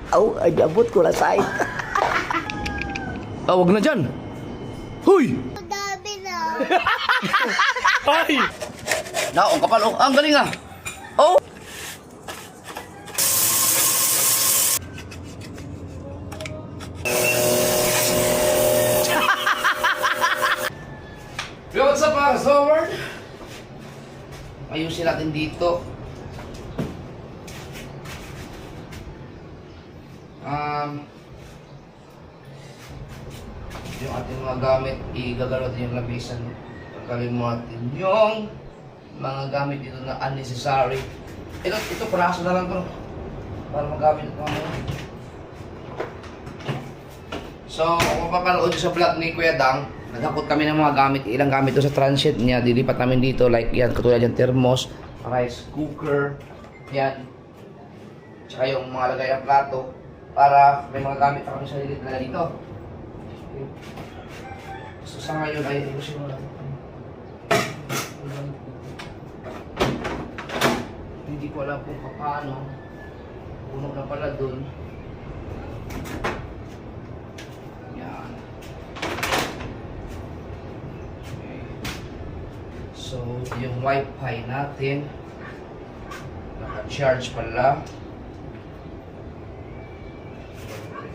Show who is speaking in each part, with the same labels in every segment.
Speaker 1: Aw, ay abot ko na side.
Speaker 2: Wag na dyan. Huy!
Speaker 3: Dami na.
Speaker 2: Ay! Ang kapal. Oh, ang galing ah. Oh! Yo, what's up mga kaslower? Ayusin natin dito. Yung ating mga gamit, igagano natin yung labisan. Pagkalim mo natin yung mga gamit dito na unnecessary. Ito paraso na lang to. Para magamit ito mga. So, kung papanood nyo sa vlog ni Kuya Dang, naghakot kami ng mga gamit, ilang gamit to sa transit niya, dilipat namin dito, like yan, katulad yung thermos, rice cooker, yan. Tsaka yung mga lagay ng plato, para may mga gamit na kami sa lilit na dito. So sa ngayon ay ilusin mo lang. Hindi ko alam kung paano. Puno na pala dun. Yan. Okay. So yung wifi natin naka-charge pala.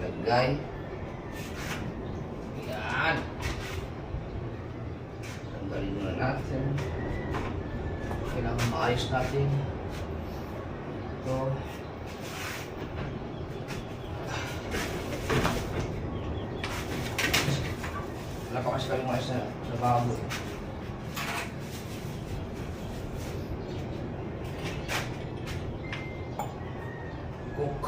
Speaker 2: Ilagay. Yan. Tanggalin muna natin. Kailangan maayos natin. Ito. Wala pa kasi kami maayos sa bago. Cook.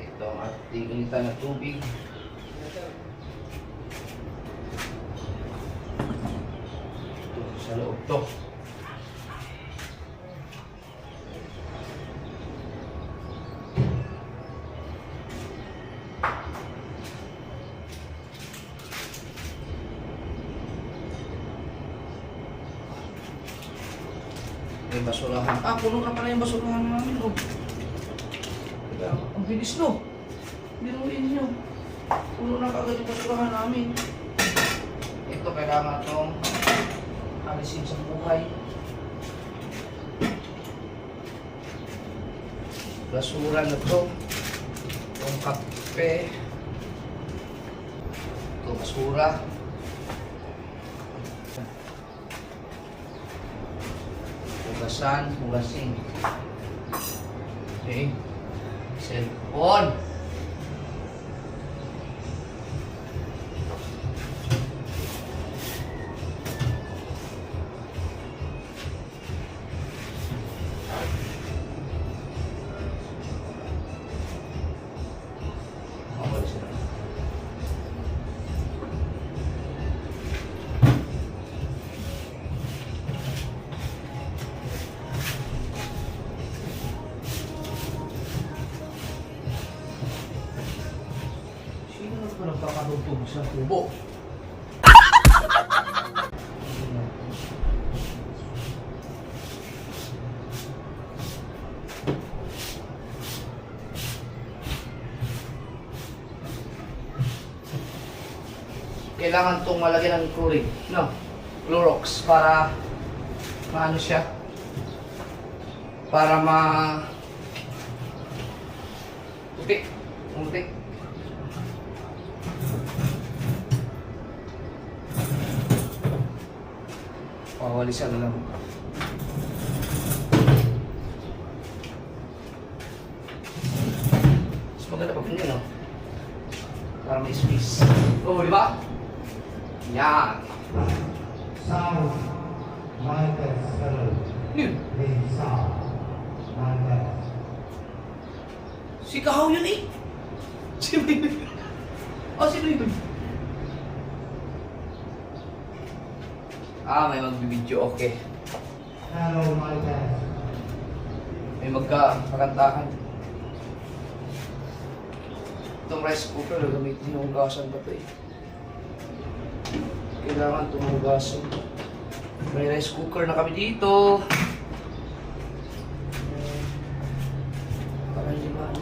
Speaker 2: Ito ang ating initan na tubig. Ito sa loob to. May basurahan. Puno na pala yung basurahan namin. Oh. Ang bilis no. Binuin nyo. Puno na kagad yung basurahan namin. Ito kailangan itong alisin sa buhay. Basura na ito. Itong kape. Ito basura. Hugasin. Okay. Cellphone. Nagkakadugtog sa tubo. Kailangan itong malagyan ng chlorine, no? Clorox para maano siya? Para Mutik. Pawalisan na lang. Mas maganda pa pinyo, no? Para may space. Oh, di ba? Yan.
Speaker 4: Sound, Michael Scarlett.
Speaker 2: Yun.
Speaker 4: Sound, Michael.
Speaker 2: Si Kahaw yun eh. Sino yun? Sino yun? May magbibideo, okay.
Speaker 4: Hello, Michael.
Speaker 2: May magkakantahan. Ito itong rice cooker, gagamitin yung hugasan pa ito eh. Kailangan itong hugasan. May rice cooker na kami dito. Para hindi ba?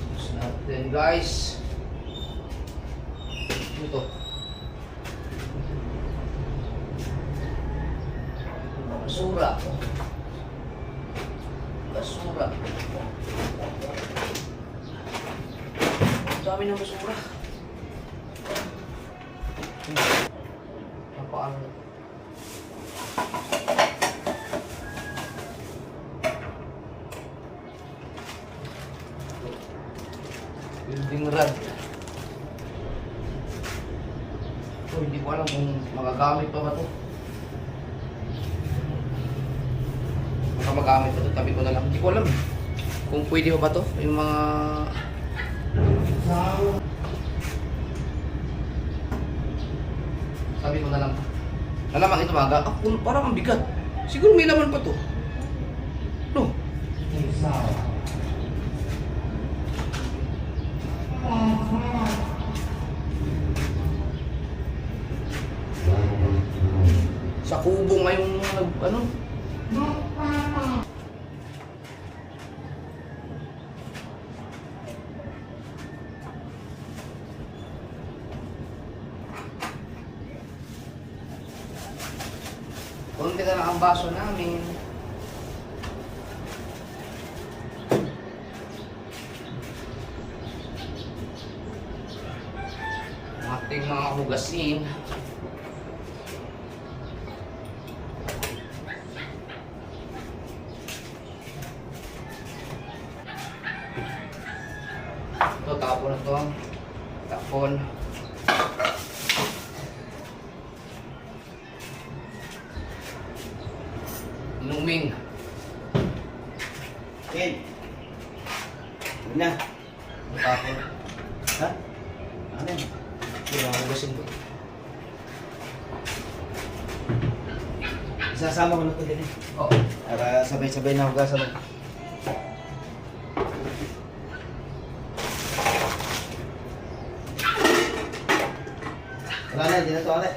Speaker 2: Tapos natin guys. Ito. Basura. Basura. Ang dami ng basura. Paano na? Building rod. Ito, hindi ko alam kung magagamit pa ba ito. Baka magamit pa ito, tabi ko na lang. Hindi ko alam kung pwede pa ba ito. Yung mga... Sabi ko na lang. Nalaman ito mga parang ang bigat. Siguro may laman pa to. No? Sa kubo ngayong ano? Kunti na lang ang baso namin. Ating mga hugasin. Ito, tapon na ito. Tapon. Inuming.
Speaker 1: Ken. Huwag na.
Speaker 2: Tapon.
Speaker 1: Ha? Ano yan?
Speaker 2: Hindi mga hugasin ko.
Speaker 1: Isasama ko na ito din eh.
Speaker 2: Oo.
Speaker 1: Para sabay-sabay na hugasan mo. Wala na, hindi na ito ate.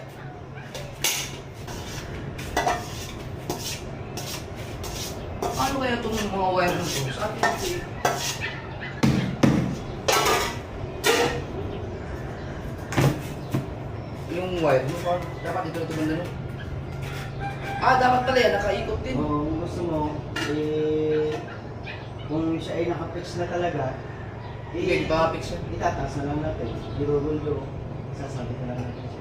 Speaker 2: Ano kaya itong mga wire na ito? Sa atin ito eh. Yung wire, dapat ito ito banda no? Dapat pala yan, nakaikot din.
Speaker 1: Kung gusto mo, kung siya ay nakapix na talaga,
Speaker 2: Hindi, baka fix yan.
Speaker 1: itataas na lang natin. Irurulyo. Sasabit na lang natin siya.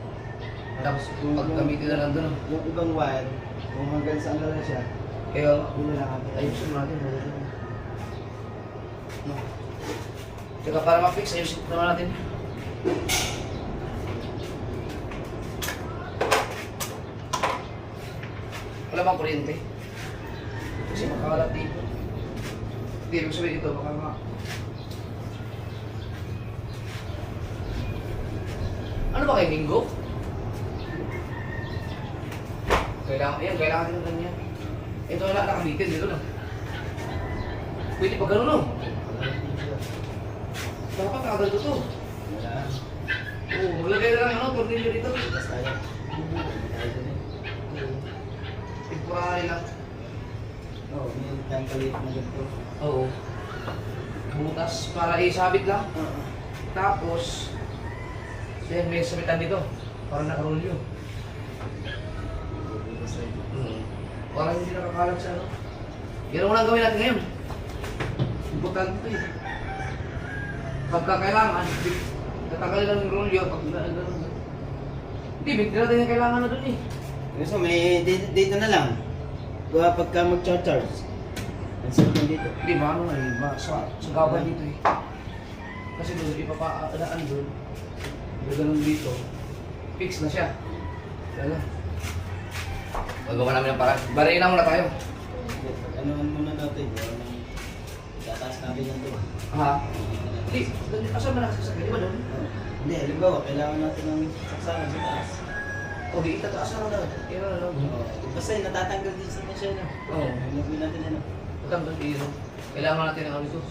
Speaker 2: Tapos pag gamitin na lang doon.
Speaker 1: Yung ibang wire, kung hanggang saan na lang siya,
Speaker 2: Kaya,
Speaker 1: yun na lang natin.
Speaker 2: ayusin natin. No. Tsaka para ma-fix, ayusin naman natin. Wala bang kuryente? Kasi makakalat dito. Hindi, ibig sabihin dito, baka mga... Ano ba kay Mingo? Kailangan din ng ganyan. Ito wala nakabitin dito lang. Pwede pa gano'n no? Dapat nakagalito to.
Speaker 1: Wala.
Speaker 2: Oo, maglagay na lang ano, tornilyo dito.
Speaker 1: Tapos tayo. Tayo dun eh.
Speaker 2: Temporary lang.
Speaker 1: Oo, may time palit na ganito.
Speaker 2: Oo. Butas para isabit lang.
Speaker 1: Oo.
Speaker 2: Tapos, yan may sabitan dito. Para nakarulyo. Para hindi nakakalat sa ano. Yan ang unang gawin natin ngayon. Importante eh. Pagka kailangan, tatanggalin lang yung rolyo. Pag hindi, bigyan natin yung kailangan na dun eh.
Speaker 1: Gusto, may dito na lang. Kaya pagka mag-charge. Ang sarap dito.
Speaker 2: Hindi, maano nga eh. Sa gawa dito eh. Kasi doon, ipapaadaan doon. Ganun dito. Fix na siya. Kaya lang. Magawa namin ng parang. Bariin na muna tayo.
Speaker 1: Ano muna natin? Tataas natin yan doon.
Speaker 2: Ha? Hindi. Asan ba nakasasakay? Di ba doon?
Speaker 1: Hindi, halimbawa, kailangan natin ng saksakan sa taas.
Speaker 2: O, di itataas na lang. Kaya na lang.
Speaker 1: Basta natatanggal din sa siya. No?
Speaker 2: Oo.
Speaker 1: Nagawin natin ano.
Speaker 2: lang doon dito. Kailangan natin ng ano ito.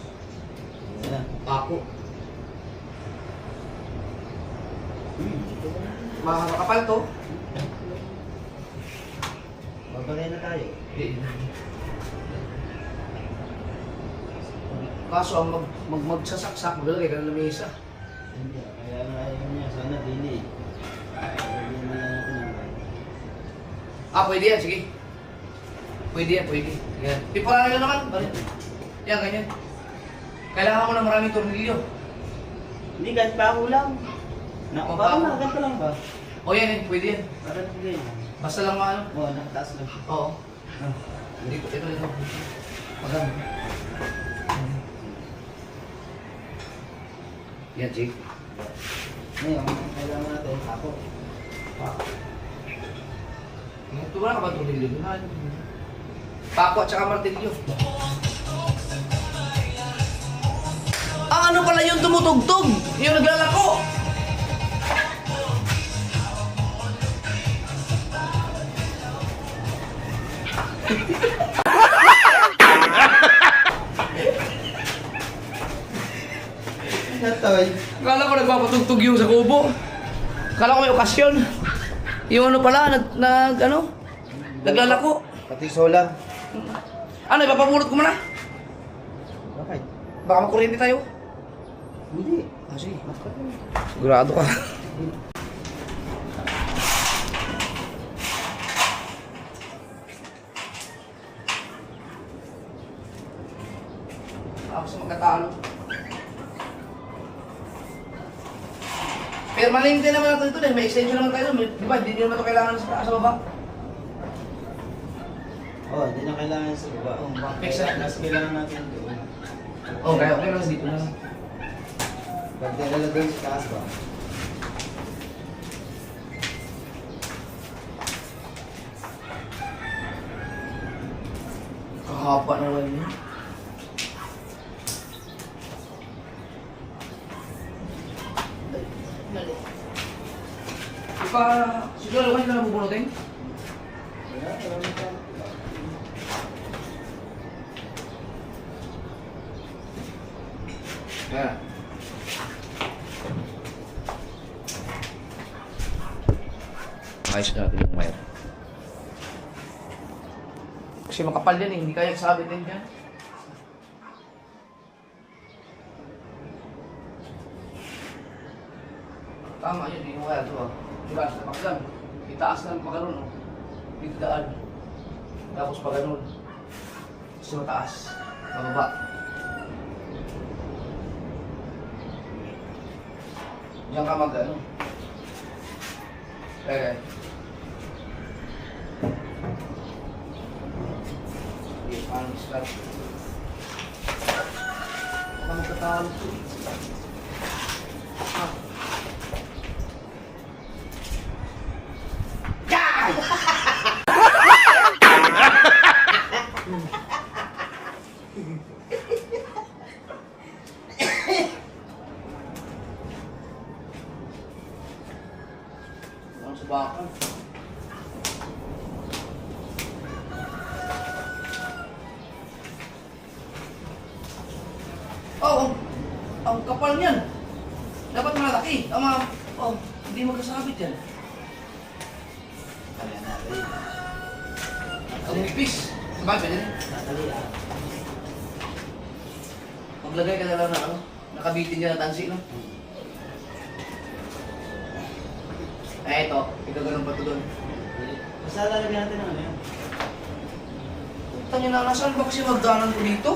Speaker 1: Ayan.
Speaker 2: Pako. Makakapal to.
Speaker 1: Babagay na tayo.
Speaker 2: Kaso ang magsasaksak, magalagay ka na lamesa.
Speaker 1: Hindi, kaya nga ayaw niya. Sana dili. Lagyan na lang natin ang
Speaker 2: Pwede yan, sige. Pwede yan, pwede. Yan. Temporary lang naman. Balik. Yan, ganyan. Kailangan mo na maraming tornilyo.
Speaker 1: Hindi, kahit pa ako lang.
Speaker 2: O,
Speaker 1: Parang
Speaker 2: pa-
Speaker 1: ganito lang ba?
Speaker 2: O yan, yan, pwede yan.
Speaker 1: Parang hindi.
Speaker 2: Basta lang maano.
Speaker 1: Oo, nakataas lang.
Speaker 2: Oo. Dito, ito. Maganda. Yan, Jake.
Speaker 1: Ngayon, kailangan natin ako.
Speaker 2: Ito wala ka ba tornilyo? Pako at saka martilyo. Ano pala yung tumutugtog? Yung naglalako.
Speaker 1: Natoy.
Speaker 2: Akala ko nagpapatugtog yung sa kubo. Akala ko may okasyon. Yung ano pala, naglalako.
Speaker 1: Pati solar.
Speaker 2: Ano, ipapamulot ko muna?
Speaker 1: Bakit?
Speaker 2: Baka makuryente tayo.
Speaker 1: Hindi.
Speaker 2: Sige. Sigurado ka. Ako sa magkatalo. Permanente naman natin ito dahil may extension naman tayo. Di ba? Hindi nyo naman ito kailangan sa baba.
Speaker 1: Oo, hindi na kailangan sa baba.
Speaker 2: Oo, ba?
Speaker 1: Mas kailangan natin doon.
Speaker 2: Oh, kaya okay lang dito na.
Speaker 1: Pag nilala doon sa taas ba?
Speaker 2: Kahaba na lang yun. Ipa, siguro lang na nabubunutin?
Speaker 1: Wala, marami pa.
Speaker 2: Kaya. Ayos natin yung wire. Kasi makapal yan eh, hindi kaya sabit din dyan. Tama yun, hindi mo kaya ito ah. Diba, sa pakdan, itaas na pa ganun, oh. Dito daan. Tapos pa ganun. Gusto mataas, mababa. Diyan ka mag ano. Okay. Okay, paano start? Baka magkatalo ito. Ah. Ang subakan. Oh, ang kapal niyan. Dapat malaki. Tama. Oh, hindi magkasabit yan.
Speaker 1: Kaya natin.
Speaker 2: Ang ipis. Sabay, pwede rin.
Speaker 1: Natali ah.
Speaker 2: Maglagay ka na lang na ano. Nakabitin niya na tansi, no? Eh, ito. Ikaw ganun pa ito doon.
Speaker 1: Basta lalagyan natin ng ano yan.
Speaker 2: Puta niya na, nasaan ba kasi magdanan ko dito?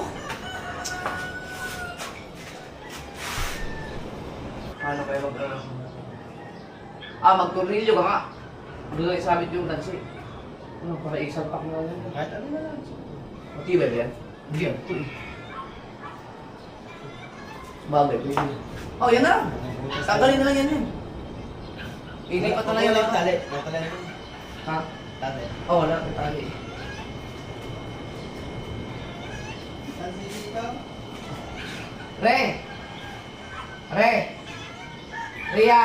Speaker 2: Paano kayo mag magtornilyo ka nga. Maglagay sabit yung tansi. Ano, para isang pack na lang.
Speaker 1: Kahit ano na lang.
Speaker 2: Matibay ba yan? Hindi yan. Ito eh. Bagay, pwede. Oh, yan na. Tanggalin na lang yan yun. Ilipat na lang yan.
Speaker 1: Tali. Tali.
Speaker 2: Ha?
Speaker 1: Tali.
Speaker 2: Oh, wala. Tali.
Speaker 1: Tali dito.
Speaker 2: Re! Re! Ria!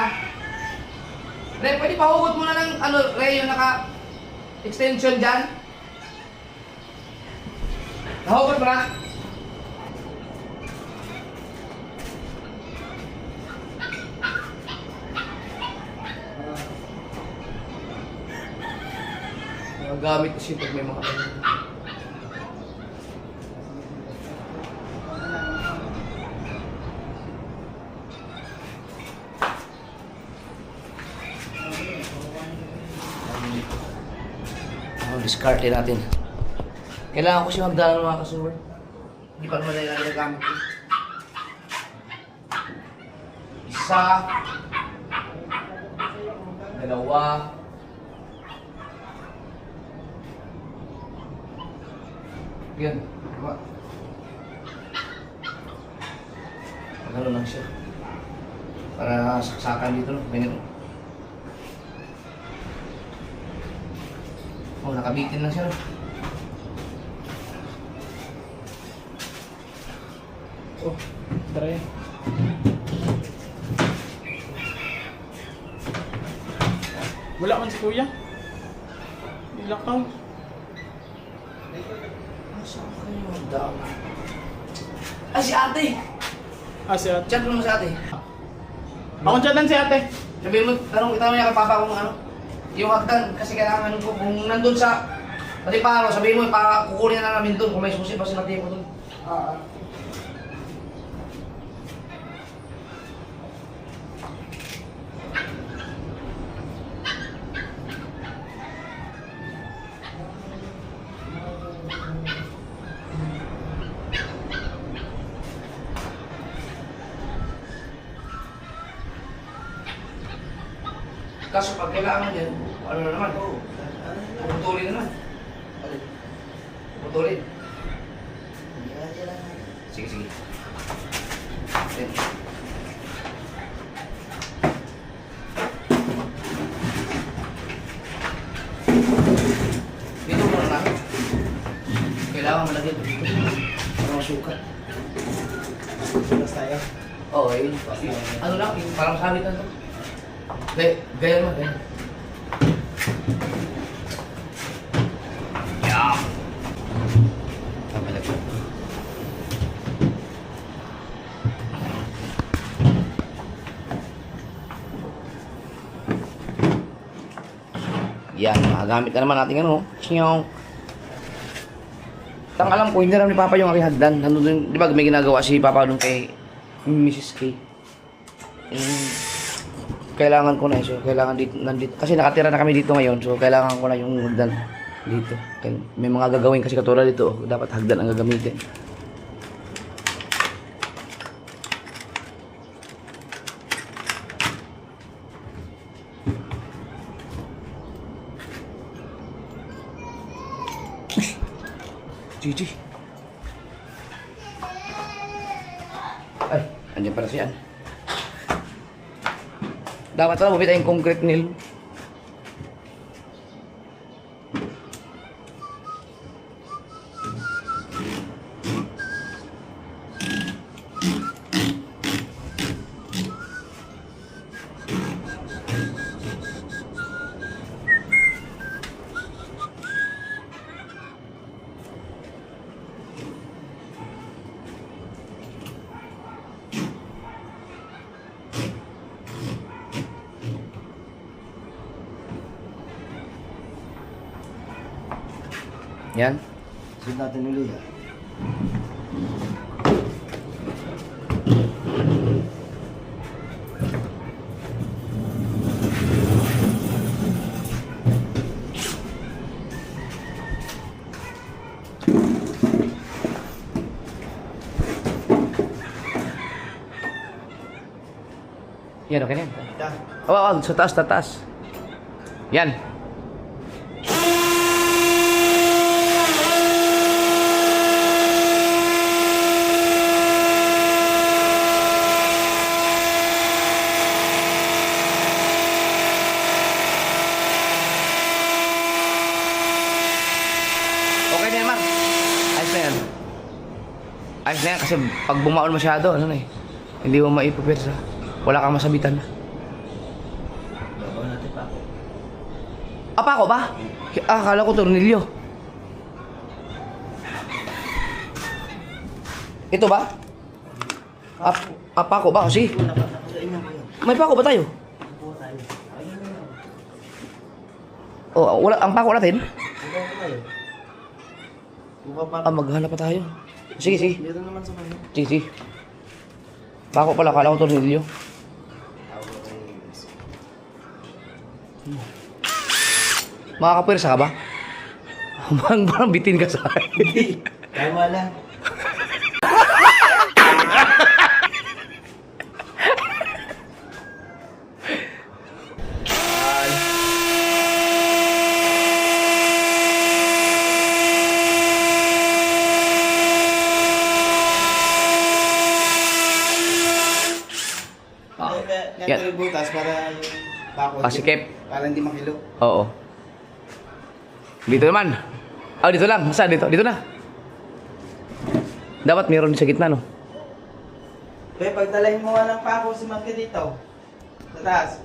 Speaker 2: Re, pwede pahugot mo na ng ano, Re, yung naka-extension dyan? Nahugot mo na. Mga gamit kasi pag may mga discard natin. Kailangan ko siya magdala ng mga kasuwar. Hindi pa naman na ginagamit ko. Isa. Dalawa. Yan. Diba? Magano lang siya. Para saksakan dito. Ganyan. Oh, nakabitin lang siya.
Speaker 3: Oh, try. Wala man si kuya. Ilakaw.
Speaker 2: Saan kayo magdaan? Ah, si ate!
Speaker 3: Ah, si ate.
Speaker 2: Chat mo si ate.
Speaker 3: Ako chatan si ate.
Speaker 2: Sabihin mo, tanong niya kay papa kung ano. Yung hagdan, kasi kailangan ko, kung nandun sa Patiparo, sabihin mo, kukunin na namin dun kung may susi pa sila tiyo dun. Kaso pag kailangan yan, ano na naman, puputulin na naman. Puputulin. Sige, sige. Yan. Dito muna namin. Kailangan malagyan dito. Para masukat.
Speaker 1: Bukas tayo.
Speaker 2: Oo, yun. Ano lang, parang sabit na ito. Gaya mo, gaya. Yeah. Tama na po. Yan, magamit na naman natin ano. Sinyong. Tang alam ko, hindi na ni Papa yung aking hagdan. Nandun, di ba may ginagawa si Papa doon kay Mrs. K. Kailangan ko na so kailangan dito nandito kasi nakatira na kami dito ngayon so kailangan ko na yung hagdan dito. May mga gagawin kasi katulad dito dapat hagdan ang gagamitin. Gigi. Ay, andiyan pala siya. Dapat pala bumita yung concrete nail. Yan.
Speaker 1: Sunod natin uli ah.
Speaker 2: Yan, okay na yan. Oh, sa taas, sa taas. Yan. Okay na yan, Mar. Ayos na yan. Ayos na yan kasi pag bumaon masyado, ano na eh. Hindi mo maipupwersa. Wala kang masabitan na.
Speaker 1: Babaw natin pa ako.
Speaker 2: Apa ako ba? Akala ko tornilyo. Ito ba? Pako ba? Sige.
Speaker 1: Nakakain na kayo.
Speaker 2: May pako ba tayo?
Speaker 1: Upo tayo.
Speaker 2: Oh, wala ang pako natin.
Speaker 1: Upo tayo. Upo pa.
Speaker 2: Maghanap pa tayo. Sige, sige.
Speaker 1: Dito naman sa kanya.
Speaker 2: Sige, sige. Pako pala, kala ko tornilyo. Makakapwersa ka ba? Parang bitin ka sa akin.
Speaker 1: Tama lang.
Speaker 2: Yan.
Speaker 1: Yan yung butas para yung bako.
Speaker 2: Pasikip.
Speaker 1: Para hindi makilo.
Speaker 2: Oo. Dito naman. Oh, dito lang. Saan dito? Dito na. Dapat meron sa gitna, no?
Speaker 1: Kaya pagdalahin mo nga ng pako si Magka dito. Sa taas.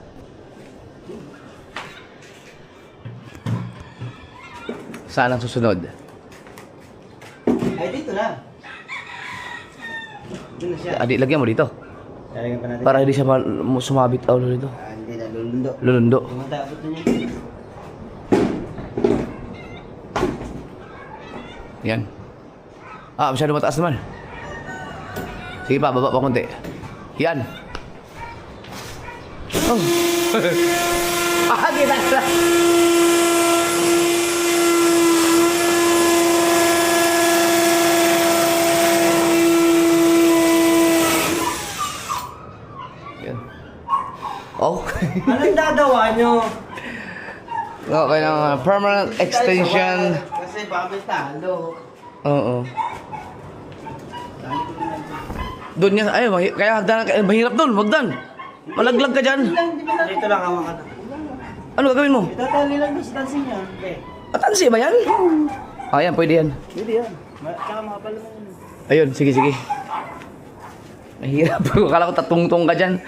Speaker 2: Saan ang susunod?
Speaker 1: Ay, dito na. Dito na siya.
Speaker 2: Adi, lagyan mo dito.
Speaker 1: Lalagyan pa natin.
Speaker 2: Para hindi siya sumabit out dito.
Speaker 1: Hindi na, lulundo.
Speaker 2: Lulundo.
Speaker 1: Tumatapot na niya.
Speaker 2: Yan. Masyado mataas naman. Sige pa, baba pa konti. Yan. Oh. Kita na. Yan. Oh.
Speaker 1: Anong dadawa nyo?
Speaker 2: Okay na, permanent extension.
Speaker 1: Kasi baka may talo.
Speaker 2: Oo. Doon niya, ay, kaya hagdan, mahirap doon, hagdan. Malaglag ka dyan.
Speaker 1: Dito lang hawa ka na.
Speaker 2: Ano gagawin mo?
Speaker 1: Itatali lang doon sa tansin niya. Okay.
Speaker 2: Atansi ba yan? Yan, pwede yan.
Speaker 1: Pwede yan. Tsaka makapal mo yun.
Speaker 2: Ayun, sige, sige. Mahirap. Kala ko tatungtong ka dyan.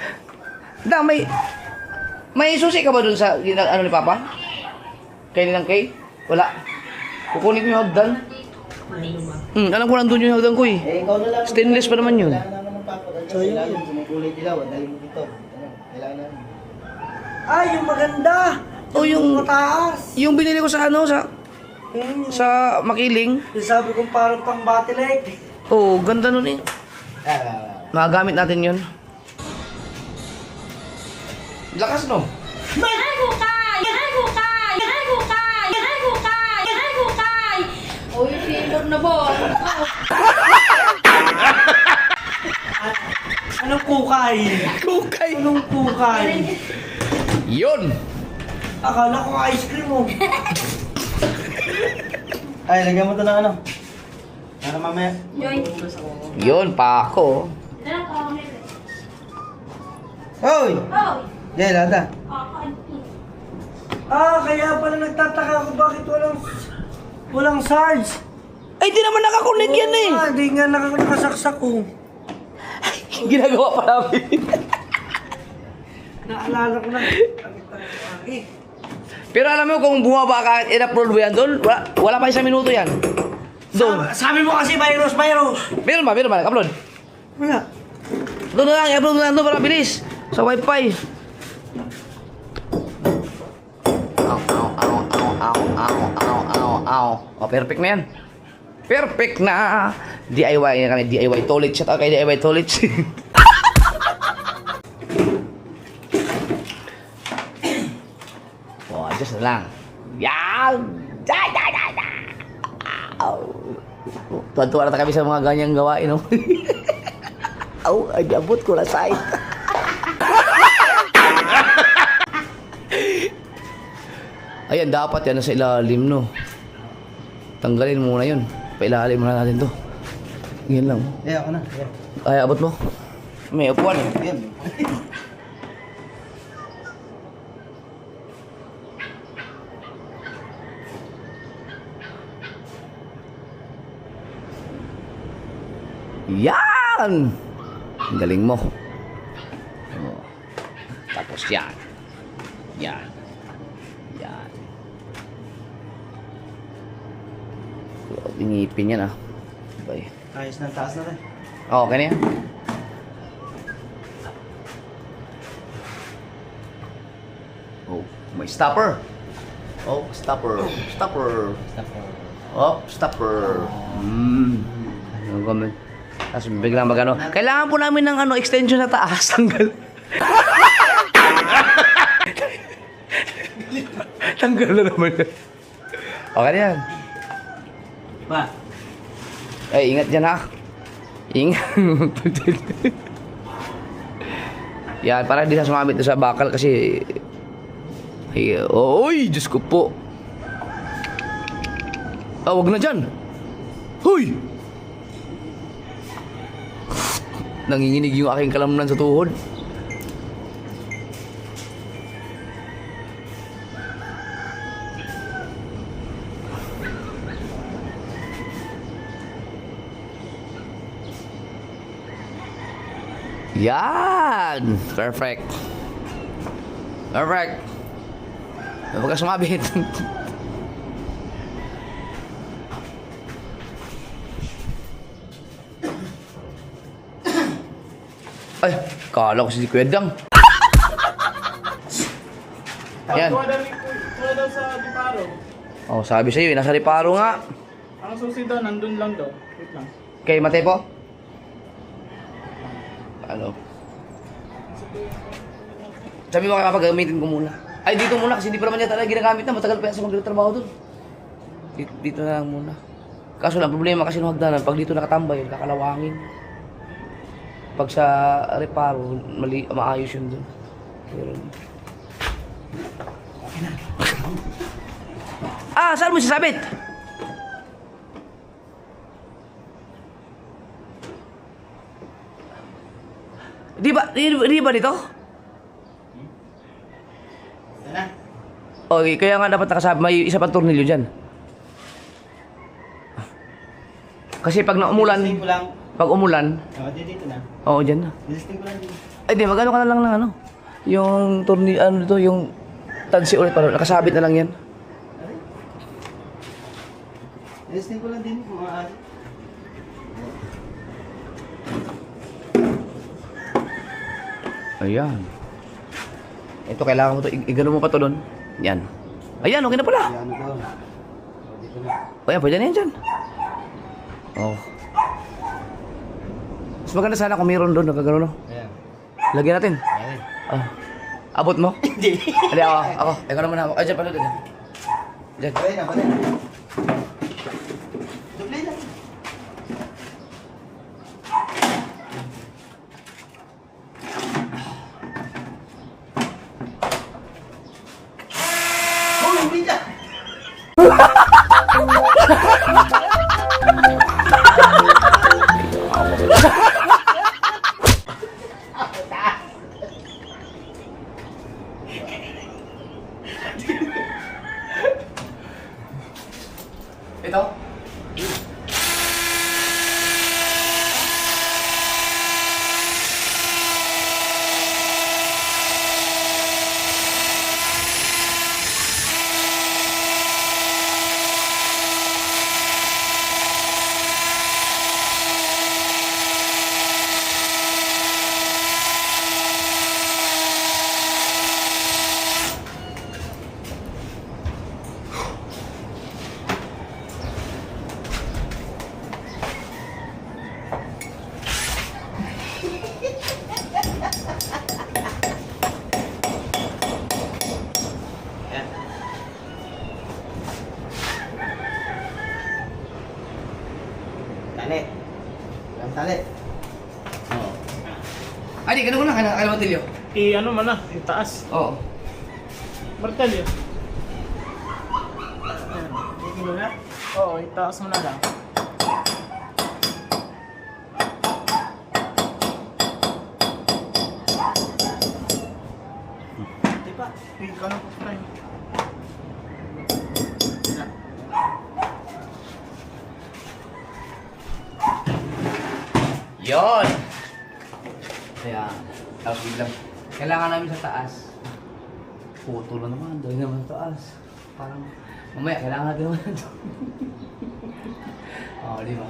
Speaker 2: May susi ka ba doon sa, ano ni Papa? Kay nilang Kay? Wala. Kukunin ko yung hagdan. Alam ko nandun yung hagdan ko eh.
Speaker 1: Ikaw na lang.
Speaker 2: Stainless pa naman yun.
Speaker 1: Kailangan naman pako. So yun. Sumukulay dilaw. Dali mo dito. Kailangan naman.
Speaker 5: Ay, yung maganda!
Speaker 2: O yung
Speaker 5: Mataas!
Speaker 2: yung binili ko sa ano, sa Makiling.
Speaker 5: Yung sabi kong parang pang battle-like.
Speaker 2: Oh, ganda nun eh. Magagamit natin yun. Lakas no?
Speaker 6: Ay, hukay! Ay, hukay! Ay, hukay! Ay, hukay! Ay, hukay! Uy, sinor na ba?
Speaker 5: Anong kukay?
Speaker 2: Kukay.
Speaker 5: Anong kukay?
Speaker 2: Yun.
Speaker 5: Akala ko ice cream mo.
Speaker 1: Ay, lagyan mo ito ng ano. Para mamaya.
Speaker 6: Joy.
Speaker 2: Yun, pako.
Speaker 6: Ano ka?
Speaker 1: Hoy!
Speaker 6: Oh!
Speaker 1: Jay, lada.
Speaker 5: Kaya pala nagtataka ako bakit walang sarge.
Speaker 2: Ay, di naman nakakunik yan eh.
Speaker 5: Di nga nakasaksak ko.
Speaker 2: Ginagawa pa namin.
Speaker 5: Naalala ko na.
Speaker 2: Pero alam mo, kung bumaba ka at in-upload mo yan doon, wala pa isang minuto yan. Doon.
Speaker 5: Sabi mo kasi virus.
Speaker 2: Meron ba, nag-upload?
Speaker 5: Wala.
Speaker 2: Doon na lang, i-upload mo lang doon para bilis. Sa wifi. Ow. Oh, perfect na yan. Perfect na. DIY na kami, DIY toilet. Shout out kay DIY toilet. Oh, just na lang. Yan! Tuwan-tuwa na kami sa mga ganyang gawain, no? Ay, abot ko na side. Ayan, dapat yan nasa ilalim, no? Tanggalin mo muna yun. Pailalim muna natin to. Yan lang.
Speaker 1: Ako na.
Speaker 2: Ay, abot mo. May upuan.
Speaker 1: Yan.
Speaker 2: Yan! Ang galing mo. Oh. Tapos yan. Yan. Ngipin yan ah. Bye.
Speaker 1: Ayos ng taas na rin.
Speaker 2: Oh, okay na yan. Oh, may stopper. Oh, stopper. Stopper. Oh, stopper. Ano kami? Tapos biglang magano. Kailangan po namin ng ano, extension sa taas. Tanggal. Tanggal na naman yan. Okay na yan.
Speaker 1: Pa.
Speaker 2: Ay, ingat dyan ha. Ingat. Yan, para hindi sa sumabit sa bakal kasi... Ay, oy, Diyos ko po. Ah, wag na dyan. Hoy! Nanginginig yung aking kalamnan sa tuhod. Yan! Perfect. Perfect. Huwag ka sumabit. Ay, kala ko si Kuya Dang. Yan.
Speaker 3: Kuha daw sa Diparo.
Speaker 2: Oh, sabi sa'yo, nasa Riparo nga.
Speaker 3: Ang susi daw, nandun lang daw. Wait lang.
Speaker 2: Kay Matepo? Ano? Sabi mo kaya gagamitin ko muna. Ay, dito muna kasi hindi pa naman niya talaga ginagamit na. Matagal pa yan sa magtrabaho dun. Dito na lang muna. Kaso lang, problema kasi nung hagdanan, pag dito nakatambay, kakalawangin. Pag sa reparo, maayos yun dun. Pero... Okay na. Ah, saan mo sasabit? Di ba dito?
Speaker 1: Sana.
Speaker 2: Okay, kaya nga dapat nakasabi, may isa pang tornilyo dyan. Kasi pag naumulan,
Speaker 1: Listing ko lang.
Speaker 2: pag umulan,
Speaker 1: Dito na.
Speaker 2: oo, dyan na.
Speaker 1: Listing ko lang din.
Speaker 2: Ay, di, magano ka na lang ng ano? Yung tornilyo, ano dito, yung tansi ulit, parang nakasabit na lang yan.
Speaker 1: Listing ko lang din. Maaari.
Speaker 2: Ayan. Ito, kailangan mo to, igano mo pa to doon. Yan. Ayan, okay na pala.
Speaker 1: Ano ko? Dito na.
Speaker 2: O yan, pwede na yan dyan. Oh. Mas maganda sana kung mayroon doon, nakagano, no?
Speaker 1: Ayan.
Speaker 2: Lagyan natin.
Speaker 1: Ayan.
Speaker 2: Ah. Abot mo?
Speaker 1: Hindi.
Speaker 2: Hindi, ako. Ikaw naman ako. Ay, dyan pala, dyan. Dyan.
Speaker 1: Ayan na, pala. Duplay lang. Oh, hindi na.
Speaker 2: Ito?
Speaker 1: Ayan. Tali. Ang tali. Oo.
Speaker 2: Ay, di, ganun ko na. Kailangan matilyo.
Speaker 3: Ano man na, itaas.
Speaker 2: Oo.
Speaker 3: Martelyo.
Speaker 1: Hindi mo na.
Speaker 3: Oo, itaas mo na lang.
Speaker 1: Di ba?
Speaker 3: Ikaw na po, Fry.
Speaker 2: Yon. Kaya, tapos biglang, kailangan namin sa taas. Puto na naman, dahil naman sa taas. Parang, mamaya, kailangan natin naman ito. Oo, di ba?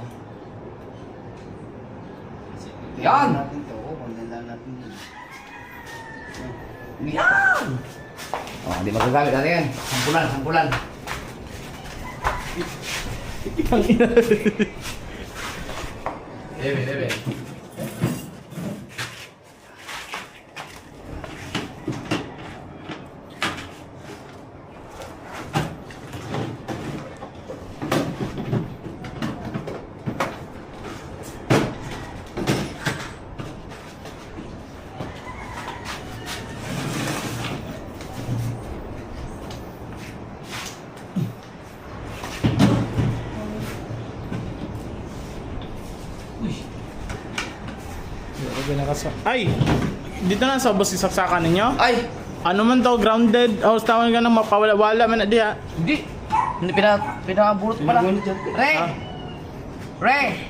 Speaker 2: Yan!
Speaker 1: Natin to. Kunin lang natin yun.
Speaker 2: Yan! Oh, hindi magagamit natin yan. Sampulan. Lebe.
Speaker 3: Ay! Dito na sa bus isaksakan ninyo?
Speaker 2: Ay!
Speaker 3: Ano man to, grounded? O, tawag ka nang mapawala-wala man na diha.
Speaker 2: Hindi! Hindi pinabulot pala. Re!
Speaker 3: Ah.
Speaker 2: Re!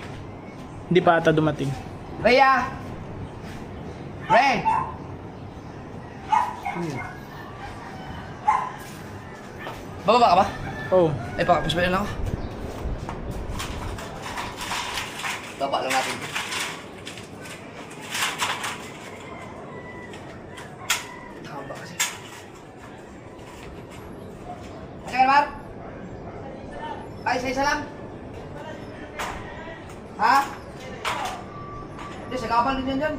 Speaker 3: Hindi pa ata dumating.
Speaker 2: Rhea! Re! Bababa ka ba?
Speaker 3: Oh.
Speaker 2: Ay, pakapasbayan ako. Baba lang natin. Tama kasi. Ano ka naman? Ay, isa lang. Ha? Hindi, sa kapal din yan dyan.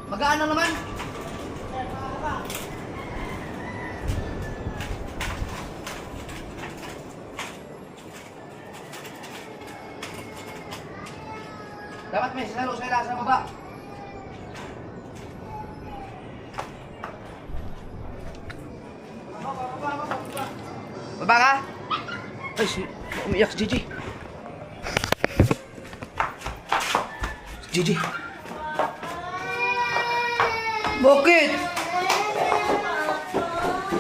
Speaker 2: Magaan lang naman. Dapat may sasalo sa baba. Baba ka? Ay, umiyak si Gigi. Gigi. Bakit?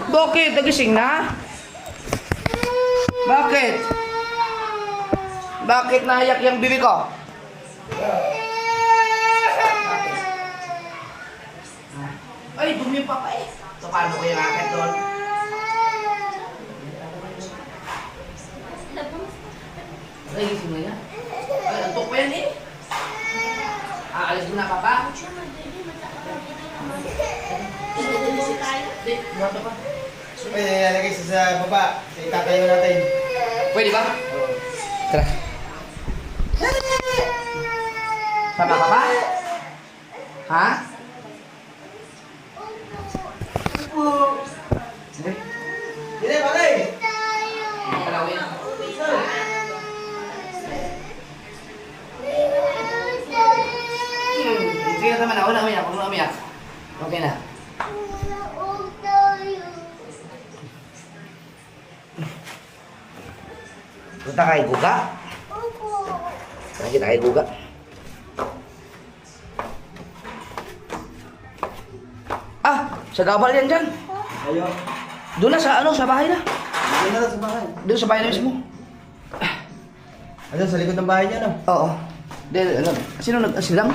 Speaker 2: Bakit? Nagising na? Bakit? Bakit naiyak yung bibi ko? Ay, dumi pa pa eh. So, paano ko yung akit doon? Ay, gising mo yan? Ay, antok pa yan eh. Aalis mo na, papa? Hindi, buhat pa.
Speaker 1: Pwede nalagay sa baba. Itatayo natin.
Speaker 2: Pwede ba? Tara. Sama ka ba? Ha? Sige.
Speaker 1: Hindi, bagay!
Speaker 2: Kalawin. Sige na naman, ako na umiyak, ako na umiyak. Okay na. Punta kay Guga? Tara kita kay Guga. Ah, sa gabal yan dyan.
Speaker 1: Ayo.
Speaker 2: Doon na sa ano, sa bahay na.
Speaker 1: Doon na lang sa bahay.
Speaker 2: Doon sa bahay na mismo.
Speaker 1: Ano, sa likod ng bahay niya, no?
Speaker 2: Oo. Ano, sino nag-asilang?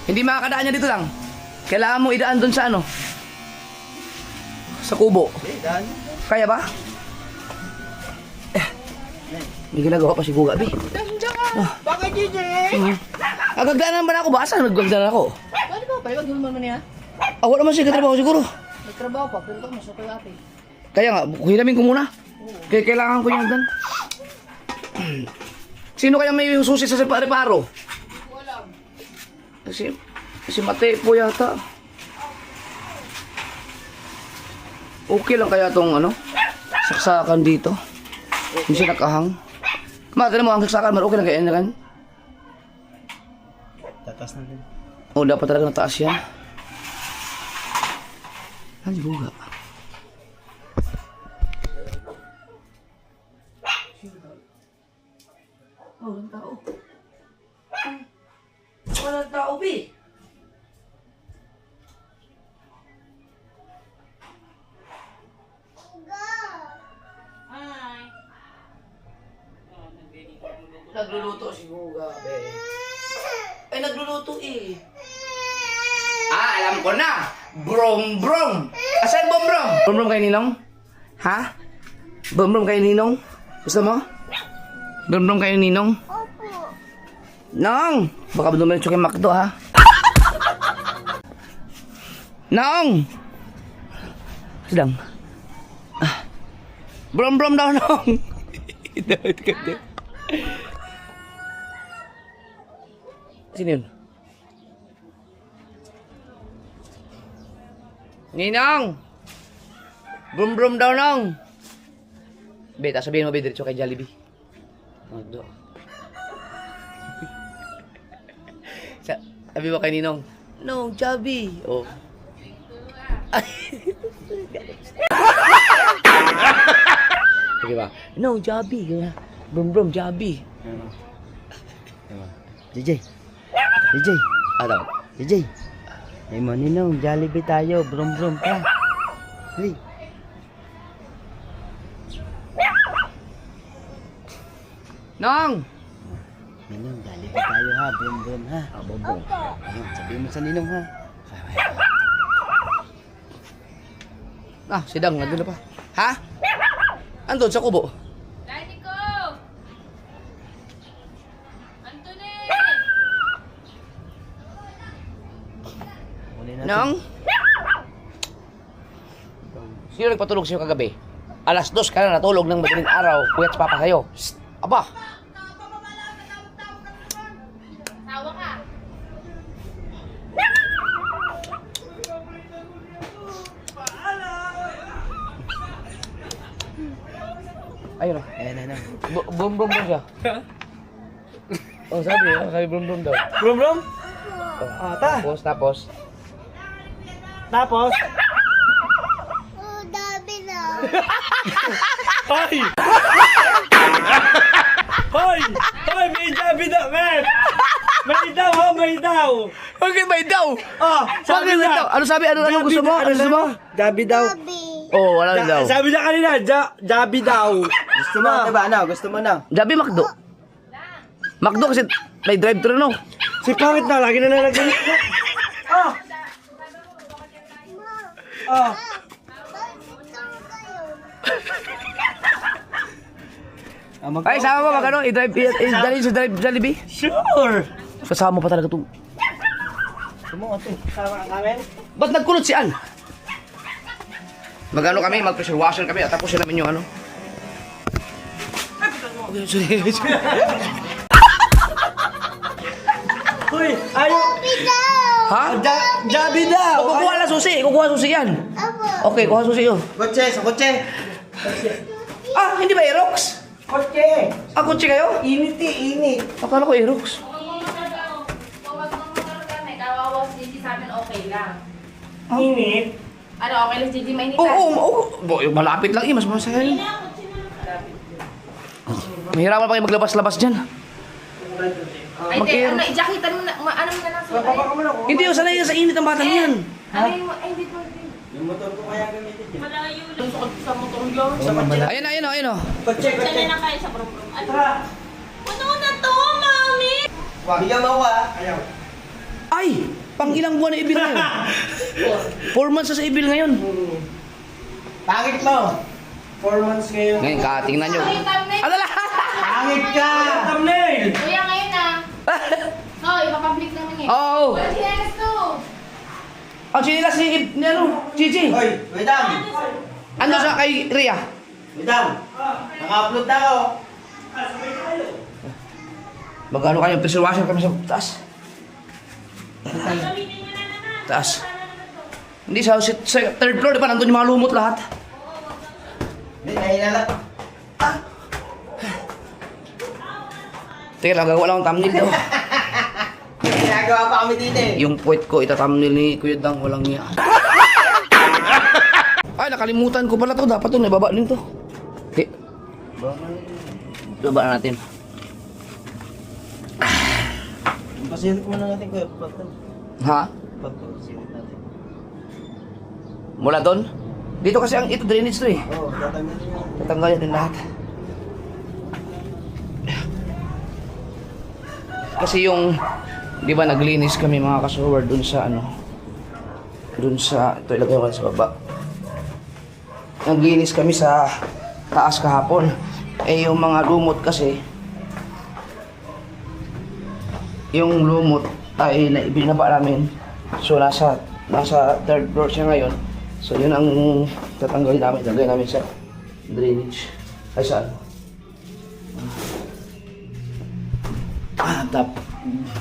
Speaker 2: Hindi makakadaan niya dito lang. Kailangan mo idaan doon sa ano? Sa kubo.
Speaker 1: Okay, daan.
Speaker 2: Kaya ba? May ginagawa pa si Guga, Bi.
Speaker 3: Bakit, Gigi?
Speaker 2: Agagdaan naman ako ba? Saan nagagdaan ako?
Speaker 6: Pwede ba? Pwede mo naman niya.
Speaker 2: Wala man siya katrabaho siguro.
Speaker 6: Nagtrabaho pa, pero ito mas okay ate.
Speaker 2: Kaya nga, hiramin ko muna. Kaya kailangan ko yung dan. Sino kaya may susi sa reparo? Si Mate po yata. Okay lang kaya tong ano? Saksakan dito. Hindi siya nakahang. Mate mo ang saksakan, okay lang kaya yan.
Speaker 1: Tatas na din.
Speaker 2: Oh, dapat talaga nataas yan. Ano buga? Oh, walang tao. Walang tao, Bi.
Speaker 6: Hi.
Speaker 2: Nagluluto si Guga, be. Ay, nagluluto eh. Ah, alam ko na. Brom-brom. Asan brom-brom? Brom-brom kay Ninong? Ha? Brom-brom kay Ninong? Gusto mo? Brum-brum kayo, Ninong? Opo. Nong! Baka dumiretso kay Macdo, ha? Nong! Sedang. Brum-brum daw, Nong. Sino yun? Ninong! Brum-brum daw, Nong. Beta, sabihin mo, diretso kay Jollibee. Macdo. Sabi mo kay Ninong, no, Jollibee. Oh. Sige ba? No, Jollibee. Brum-brum, Jollibee.
Speaker 1: JJ. JJ.
Speaker 2: Ano?
Speaker 1: JJ. Ay mo Ninong, Jollibee tayo. Brum-brum ka. Hey.
Speaker 2: Nong!
Speaker 1: Ninong, Jollibee tayo ha. Brum-brum ha.
Speaker 2: Brum-brum.
Speaker 1: Ayun, sabihin mo sa Ninong ha.
Speaker 2: Si Dang, nandun na pa. Ha? Andun sa kubo.
Speaker 6: Daddy ko! Anthony!
Speaker 1: Huli natin.
Speaker 2: Nong? Sino nagpatulog sa'yo kagabi? Alas 2 ka na natulog ng madaling araw. Kuyat sa papa sa'yo. Shh! Aba!
Speaker 6: Tawa ka!
Speaker 2: Ayun o.
Speaker 1: Ayan.
Speaker 2: Brum-brum daw siya. Sabi brum-brum daw.
Speaker 5: Brum-brum? Ta.
Speaker 2: Tapos.
Speaker 5: Tapos? Hoy! Hoy! Hoy! May Jabi daw, man! May daw, ha? May daw!
Speaker 2: Okay, may daw!
Speaker 5: Oh, sabi
Speaker 2: Bakit may
Speaker 5: niya.
Speaker 2: daw? Ano sabi? Ano gusto mo? Ano gusto mo?
Speaker 5: Jabi daw.
Speaker 2: Oo, wala daw.
Speaker 5: Sabi niya kanina, Jabi daw.
Speaker 1: Gusto mo, diba? Ano? Gusto mo na?
Speaker 2: Jabi Macdo. Macdo kasi may drive-thru no.
Speaker 5: Si Pangit na, lagi na nalagyan. Ah! Ah!
Speaker 2: Ay, sama mo magano? I-drive sa Jollibee?
Speaker 5: Sure!
Speaker 2: Kasama mo pa talaga itong...
Speaker 5: Sama ka namin?
Speaker 2: Ba't nagkulot si Ann? Magano kami, mag-pressure washer kami at tapusin namin yung ano. Okay, sorry.
Speaker 5: Hoy! Ayaw!
Speaker 2: Ha?
Speaker 5: Jabi daw!
Speaker 2: Kukuha na susi. Kukuha susi yan. Okay, kuha susi yun.
Speaker 1: Kotse, sa kotse.
Speaker 2: Ah, hindi ba Aerox?
Speaker 5: Kotse!
Speaker 2: Ah, kotse kayo?
Speaker 5: Init init.
Speaker 2: Akala ko Aerox.
Speaker 6: Huwag mong motor kami. Kawawa si Gigi sa amin, okay lang.
Speaker 5: Init?
Speaker 6: Ano, okay lang si Gigi, mainit
Speaker 2: Oo. Malapit lang mas masaya yun. Mahirapan pa kayo maglabas-labas dyan.
Speaker 6: Ay, hindi, ano, i-jacketan mo na, ano mo na lang sa
Speaker 5: Baka mo na ko.
Speaker 2: Hindi, sanay sa init ang batang yan.
Speaker 6: Ano yung, ay, hindi mo,
Speaker 1: Yung motor ko kaya gamitin dyan.
Speaker 6: malayo lang sa motor yun.
Speaker 2: Ayun o.
Speaker 5: Kotse, kotse.
Speaker 6: na kayo sa brum-brum. Ano?
Speaker 5: Tara!
Speaker 6: Ano na to, mami?
Speaker 1: Bigyan mo ako ha.
Speaker 5: Ayaw.
Speaker 2: Ay! Pang ilang buwan na ibil ngayon? 4 months na sa ibil ngayon.
Speaker 1: Pangit mo.
Speaker 5: 4 months ngayon.
Speaker 2: Ngayon ka, tingnan nyo.
Speaker 6: Ay, thumbnail.
Speaker 2: Ano lang?
Speaker 1: Pangit ka!
Speaker 5: Thumbnail!
Speaker 6: Kuya, ngayon na. Hoy, ipapublic naman eh.
Speaker 2: Oo.
Speaker 6: Wala si Enes to.
Speaker 2: Ang sinilas ni ano, Gigi.
Speaker 1: Hoy, wait lang.
Speaker 2: Ano sa kay Rhea?
Speaker 1: Wait lang. Naka-upload na ako.
Speaker 2: Magkano kayo? Pressure washer kami sa taas. Taas. Hindi, sa third floor, di ba? Nandun yung mga lumot lahat.
Speaker 1: Hindi, nahilala.
Speaker 2: Teka lang, gagawa lang ang thumbnail daw.
Speaker 1: Ginagawa pa kami dito eh.
Speaker 2: Yung puwet ko, ita-thumbnail ni Kuya Dang, walang niya. Ay, nakalimutan ko pala to. Dapat to, nababa din to. Okay. Baba na natin.
Speaker 1: Pasilip mo na natin kuya.
Speaker 2: Ha?
Speaker 1: Pagpasilip natin.
Speaker 2: Mula doon? Dito kasi ang ito drainage to eh.
Speaker 1: Oo, tatanggalin mo.
Speaker 2: Tatanggalin din lahat. Kasi yung, di ba naglinis kami mga kasuwer dun sa ano, dun sa, ito ilagay ko sa baba. Naglinis kami sa taas kahapon. Eh yung mga lumot kasi, yung lumot ay binaba namin. So nasa third floor siya ngayon. So yun ang tatanggalin namin. Lagay namin sa drainage. Ay saan?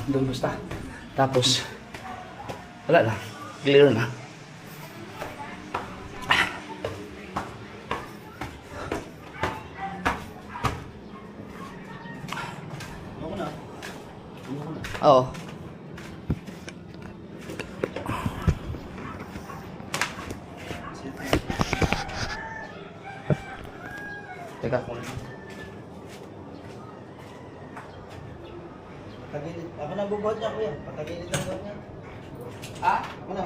Speaker 2: Doon basta. Tapos wala na. Clear na. Oo. Teka.
Speaker 1: Patagilid. Ako na bubuhat niya, kuya. Patagilid ang buhat niya.
Speaker 2: Ah?
Speaker 1: Wala.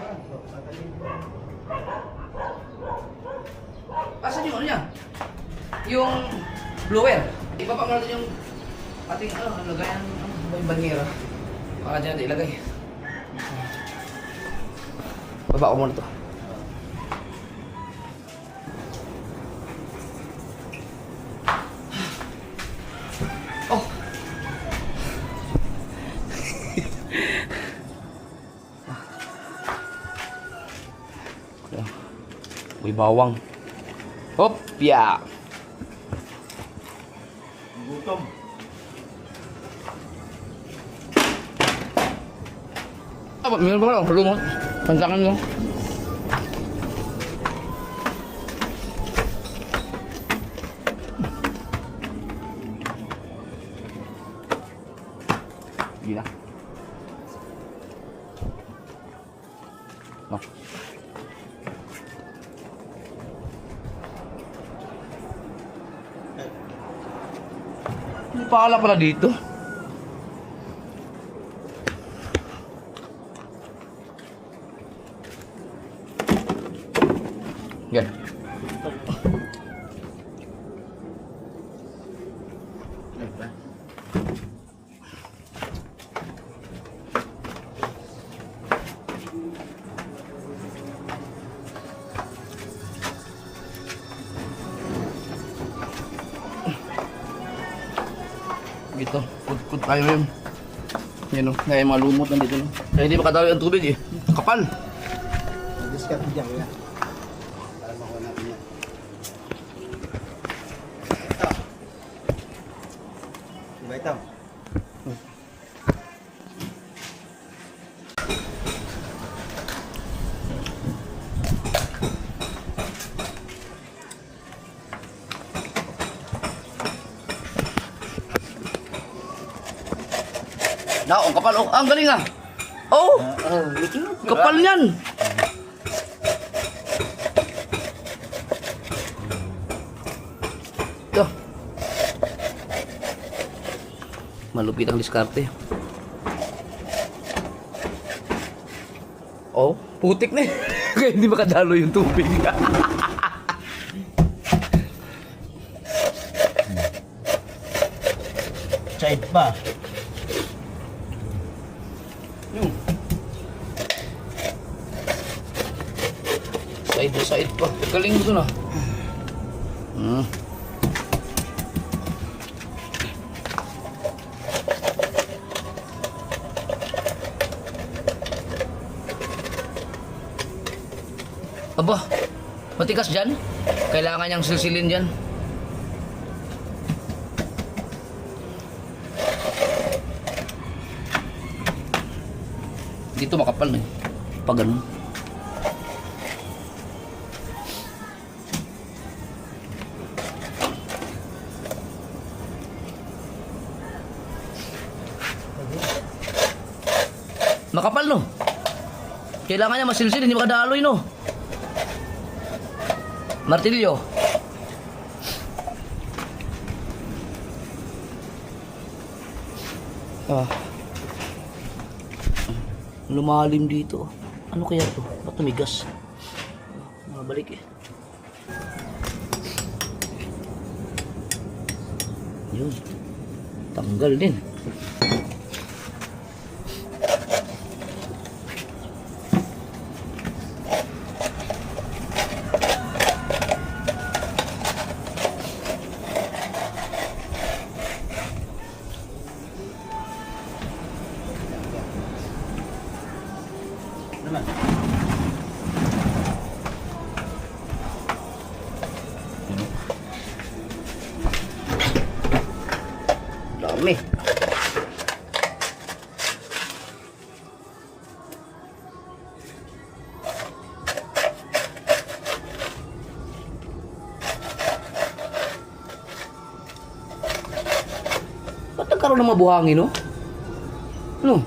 Speaker 1: Patagilid.
Speaker 2: Asan yung ano niya? Yung blower. Ibaba mo natin yung ating lagayan ng banyera. Baka dyan natin ilagay. Baba ko muna to. Oh! May bawang. Hop! Ya!
Speaker 1: Gutom.
Speaker 2: Meron ba lang? Lumot. Pansakan mo. Gila. No. May pala pala dito. Yan. Gitu, put tayo yun. Yan o, kaya mga lumot nandito. No? Kaya hindi makadali ang tubig eh. Kapal.
Speaker 1: Discard dyan, kuya. Para makuha natin yan. Ito. Diba ito?
Speaker 2: Ang kapal. Oh, ang galing ah. Oh, kapal niyan. Ito. Malupit ang diskarte. Oh, putik na eh. Kaya hindi makadalo yung tubig.
Speaker 1: Side pa.
Speaker 2: Side to side pa. Galing ito na. Aba, matikas dyan. Kailangan niyang silsilin dyan. Dito makapal na eh. Pag ganun. Makapal no. Kailangan niya masilsil, hindi makadaloy no. Martilyo. Lumalim dito. Ano kaya to? Ba't tumigas? Mabalik eh. Yun. Tanggal din. nagkaroon ng mga buhangin, no? Ano?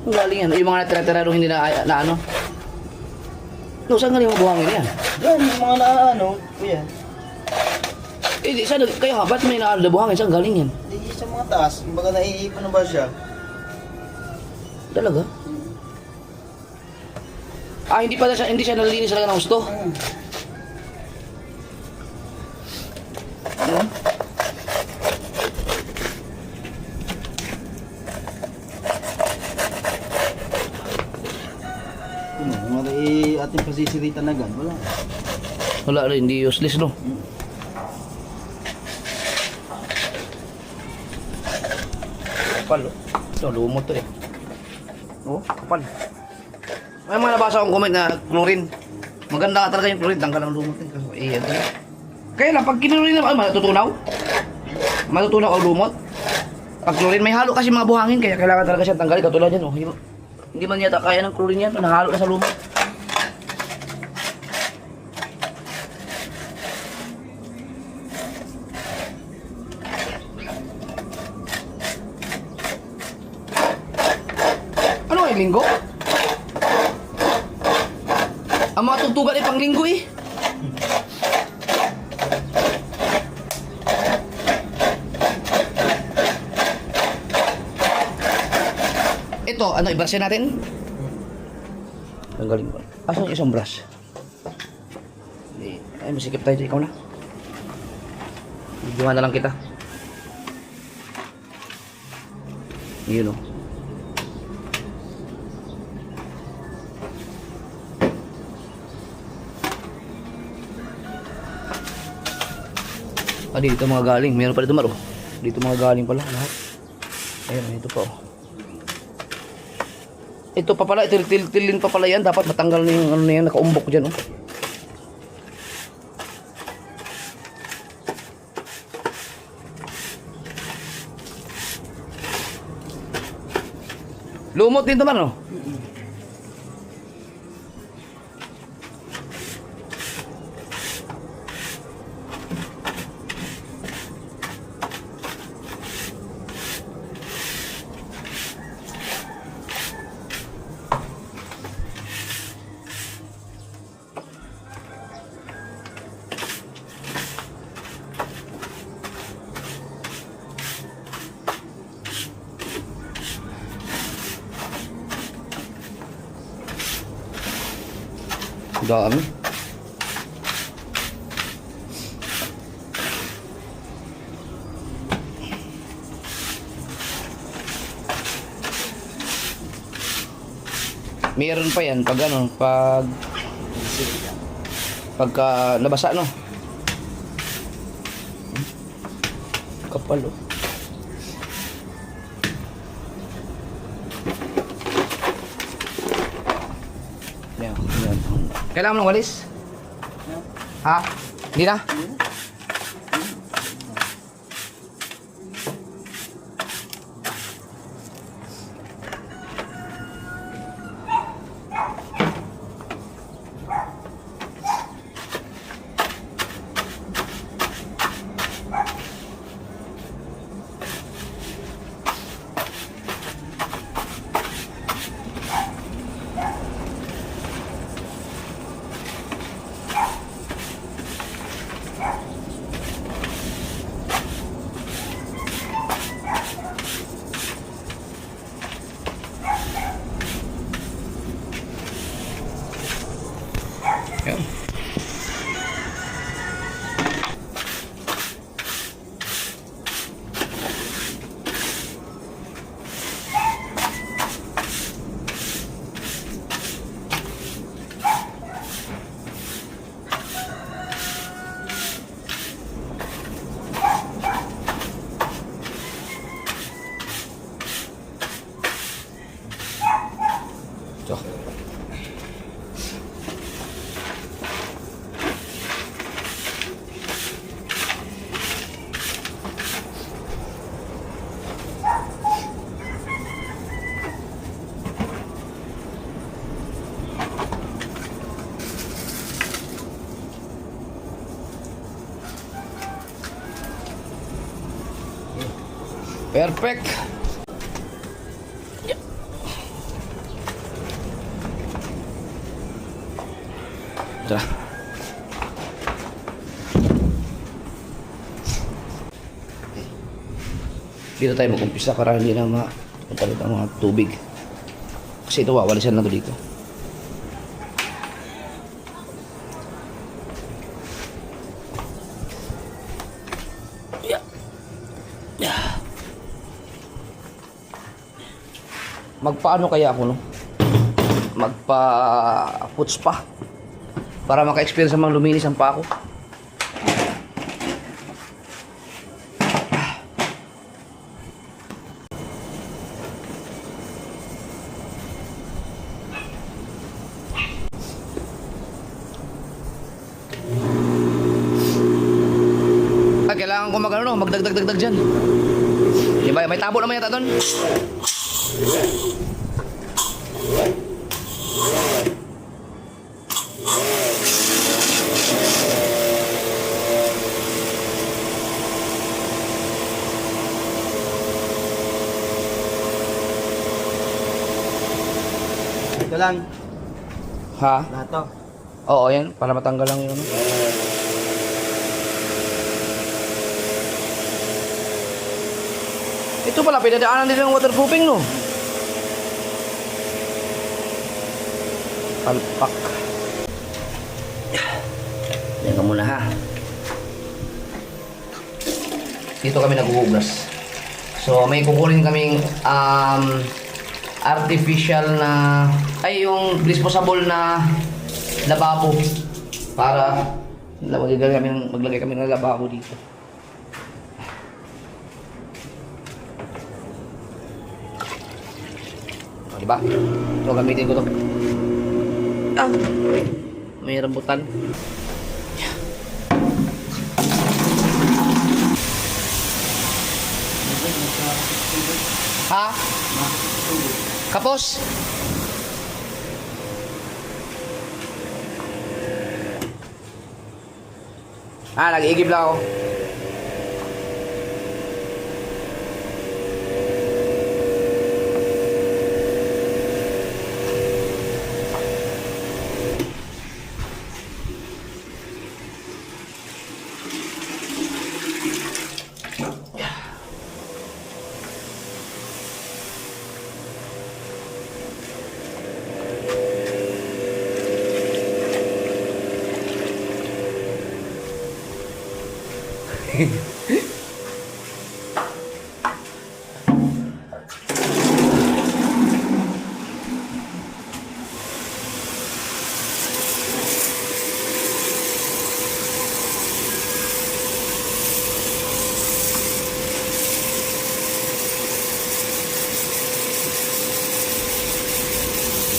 Speaker 2: Ang galing yan. Yung mga natira-tira nung hindi na ano? No, saan galing mga buhangin yan?
Speaker 1: Yan, yung mga ano, kuya.
Speaker 2: Eh, di, saan, kaya nga, ba't may na buhangin? Saan galing yan?
Speaker 1: Hindi sa mga taas, kumbaga naiipon na ba siya?
Speaker 2: Talaga? Ah, hindi siya nalilinis talaga ng gusto? Ano?
Speaker 1: Mga ating pasisiritan agad, wala.
Speaker 2: Wala rin, hindi useless, no? Kapal, oh. Ito, lumot to eh. Oh, kapal. May mga nabasa akong comment na chlorine. Maganda ka talaga yung chlorine, tanggal ang lumot eh. Kaso, yan talaga. Kaya lang, pag kinurin naman, matutunaw. Matutunaw ang lumot. Pag chlorine, may halo kasi mga buhangin, kaya kailangan talaga siya tanggalin. Katulad yan, oh. Hindi man yata kaya ng chlorine yan, nahalo na sa lumot. Ano ay linggo? Ang mga tugtugan ay pang linggo eh. Ito, ano, i-brush natin? Tanggalin ko. Asan yung isang brush? Ay, masikip tayo. Ikaw na. Videohan na lang kita. Yun o. Ah, dito mga galing. Meron pa dito maro. Dito mga galing pala lahat. Ayun, ito pa oh. Ito pa pala, tilin pa pala yan. Dapat matanggal na yung ano na yan, nakaumbok dyan oh. Lumot din naman oh. Dami. Meron pa yan pag ano, pagka nabasa no. Kapal oh. Yan. Kailangan mo ng walis? Ha? Hindi na? Perfect. Tara. Dito tayo mag-umpisa para hindi na mapalit ang mga tubig. Kasi ito, wawalisan na to dito. Magpaano kaya ako, no? Magpa-puts pa. Para maka-experience namang luminis ang pa ako. Kailangan ko magdagdag dyan. Diba? May tabo naman yata doon.
Speaker 1: Ito lang.
Speaker 2: Ha?
Speaker 1: Lahat to.
Speaker 2: Oo, yan. Para matanggal lang yun. Ito pala, pinadaanan din ng waterproofing, no? Palpak. Yan ka muna, ha? Dito kami naghuhugas. So, may kukunin kaming artificial na ay yung disposable na lababo para maglagay kami ng lababo dito. O, diba? Ito gamitin ko to. Ah, may rambutan. Ha? Kapos? Nag-iigib lang ako.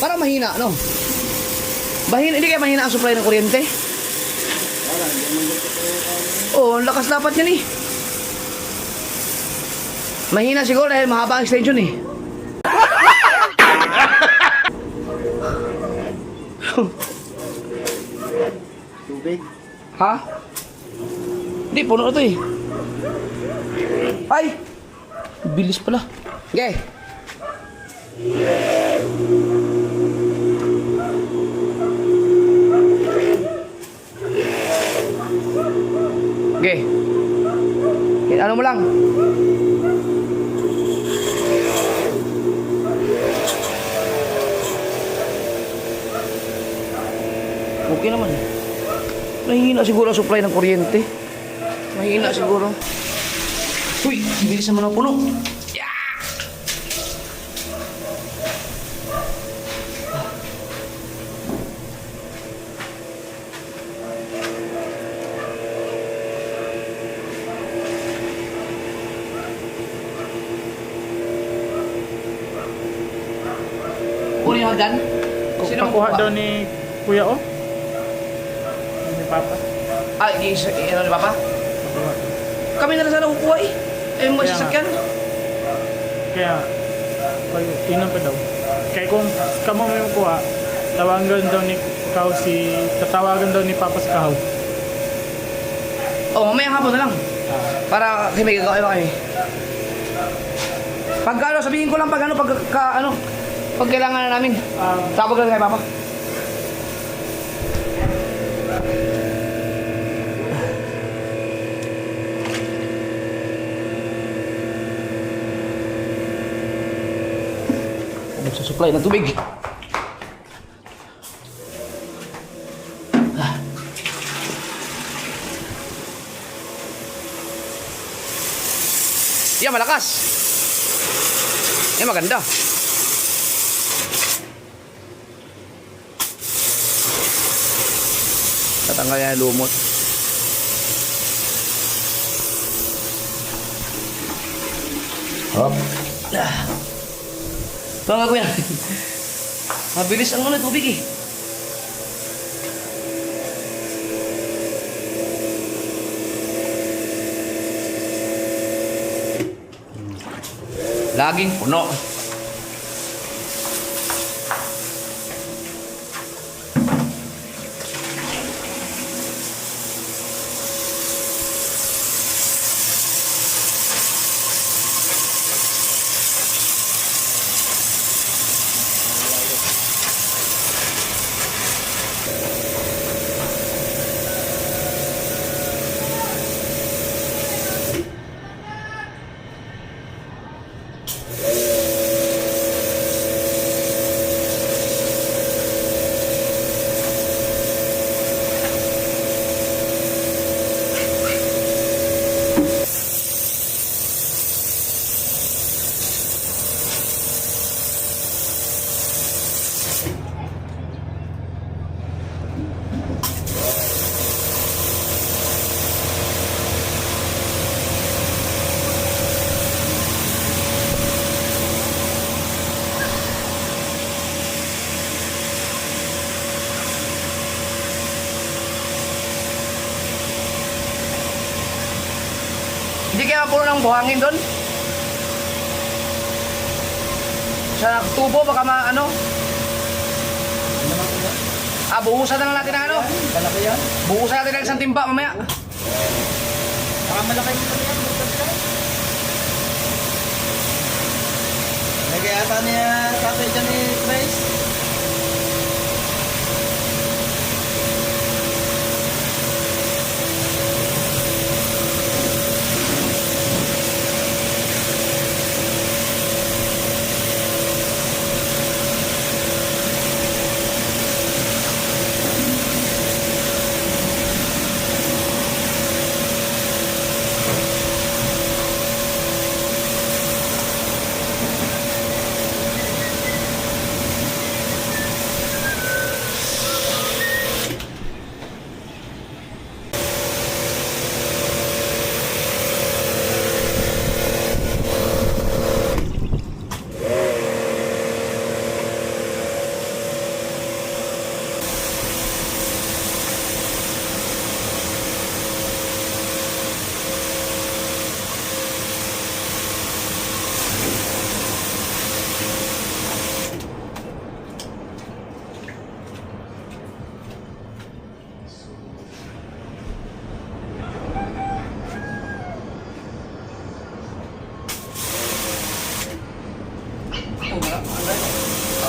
Speaker 2: Parang mahina, no? Hindi kaya mahina ang supply ng kuryente? Oo, ang lakas dapat yan eh. Mahina siguro dahil mahaba ang extension eh.
Speaker 1: Tubig.
Speaker 2: Ha? Hindi, puno na to eh. Ay! Bilis pala. Okay. Okay. Ano mo lang? Okay naman. Mahina siguro ang supply ng kuryente. Mahina siguro. Uy, bilis naman ang puno. Yeah! Uli yung hagdan? Sino
Speaker 3: Pakuha
Speaker 2: magkuha?
Speaker 3: daw ni Kuya O. Ni Papa.
Speaker 2: Ah, ano ni Papa?
Speaker 3: Pakuha.
Speaker 2: Kami na lang sana kukuha eh. Eh, mga
Speaker 3: Kaya
Speaker 2: sasakyan.
Speaker 3: Kaya, pag inom pa daw. Kaya kung kamo may makuha, tatawagan daw ni Papa sa kahaw.
Speaker 2: Oh, mamaya hapon na lang.
Speaker 3: Ah.
Speaker 2: Para kasi may gagawin pa kami. Pag ano, sabihin ko lang pag ano, pag kailangan na namin. Tawag lang kay Papa. Supply ng tubig. Yan, malakas. Yan, maganda. Tatanggal yan yung lumot. Hop. Ito nga kuya. Mabilis ang tubig eh. Laging puno. Hindi kaya puno ng buhangin doon? Sa tubo baka maano? Buhusan na lang natin ng ano?
Speaker 1: Malaki yan.
Speaker 2: Buhusan natin ng isang timba mamaya.
Speaker 1: Baka malaki yan. Lagay ata niya tatay dyan ni Trace.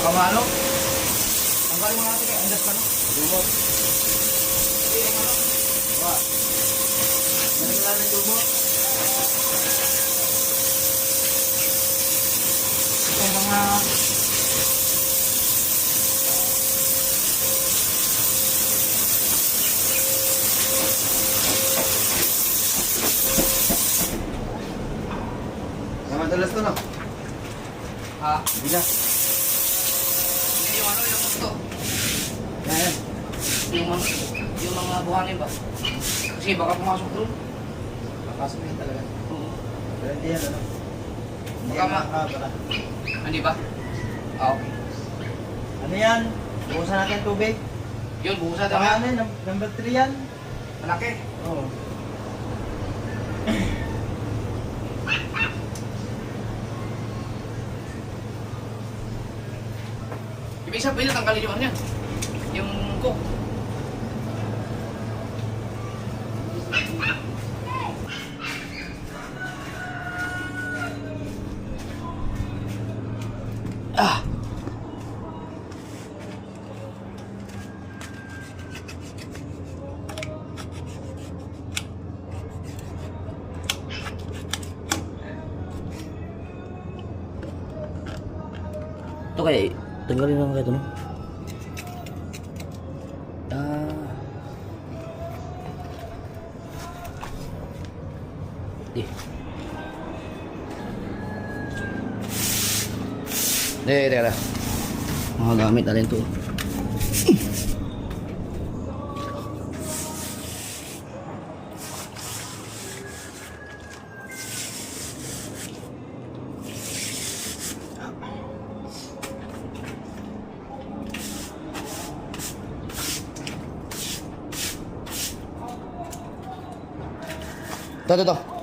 Speaker 2: Kamano? Tanggalin mo natin kaya andas pa no?
Speaker 1: Lumot. Nalala ng lumot.
Speaker 2: Ito mga...
Speaker 1: Naman tulas to no?
Speaker 2: Ha?
Speaker 1: Hindi na.
Speaker 2: Hindi yung ano, yung gusto.
Speaker 1: Yan.
Speaker 2: Yung mga buhanin ba? Kasi baka pumasok doon.
Speaker 1: Papasok yun talaga.
Speaker 2: Oo.
Speaker 1: Pero hindi yan ano. Hindi
Speaker 2: Baka
Speaker 1: yan
Speaker 2: ma-
Speaker 1: makakabara.
Speaker 2: Hindi ba? Ah, okay.
Speaker 1: Ano yan? Bukasan natin tubig.
Speaker 2: Yun, buhusan
Speaker 1: Saka
Speaker 2: naman.
Speaker 1: ano yun? Number 3 yan.
Speaker 2: Malaki.
Speaker 1: Oo.
Speaker 2: Ibig sabihin na tanggalin yung ano yan. Yung cook. kaya tanggalin lang kayo ito, no? Teka lang. Mga gamit na rin ito. Ito.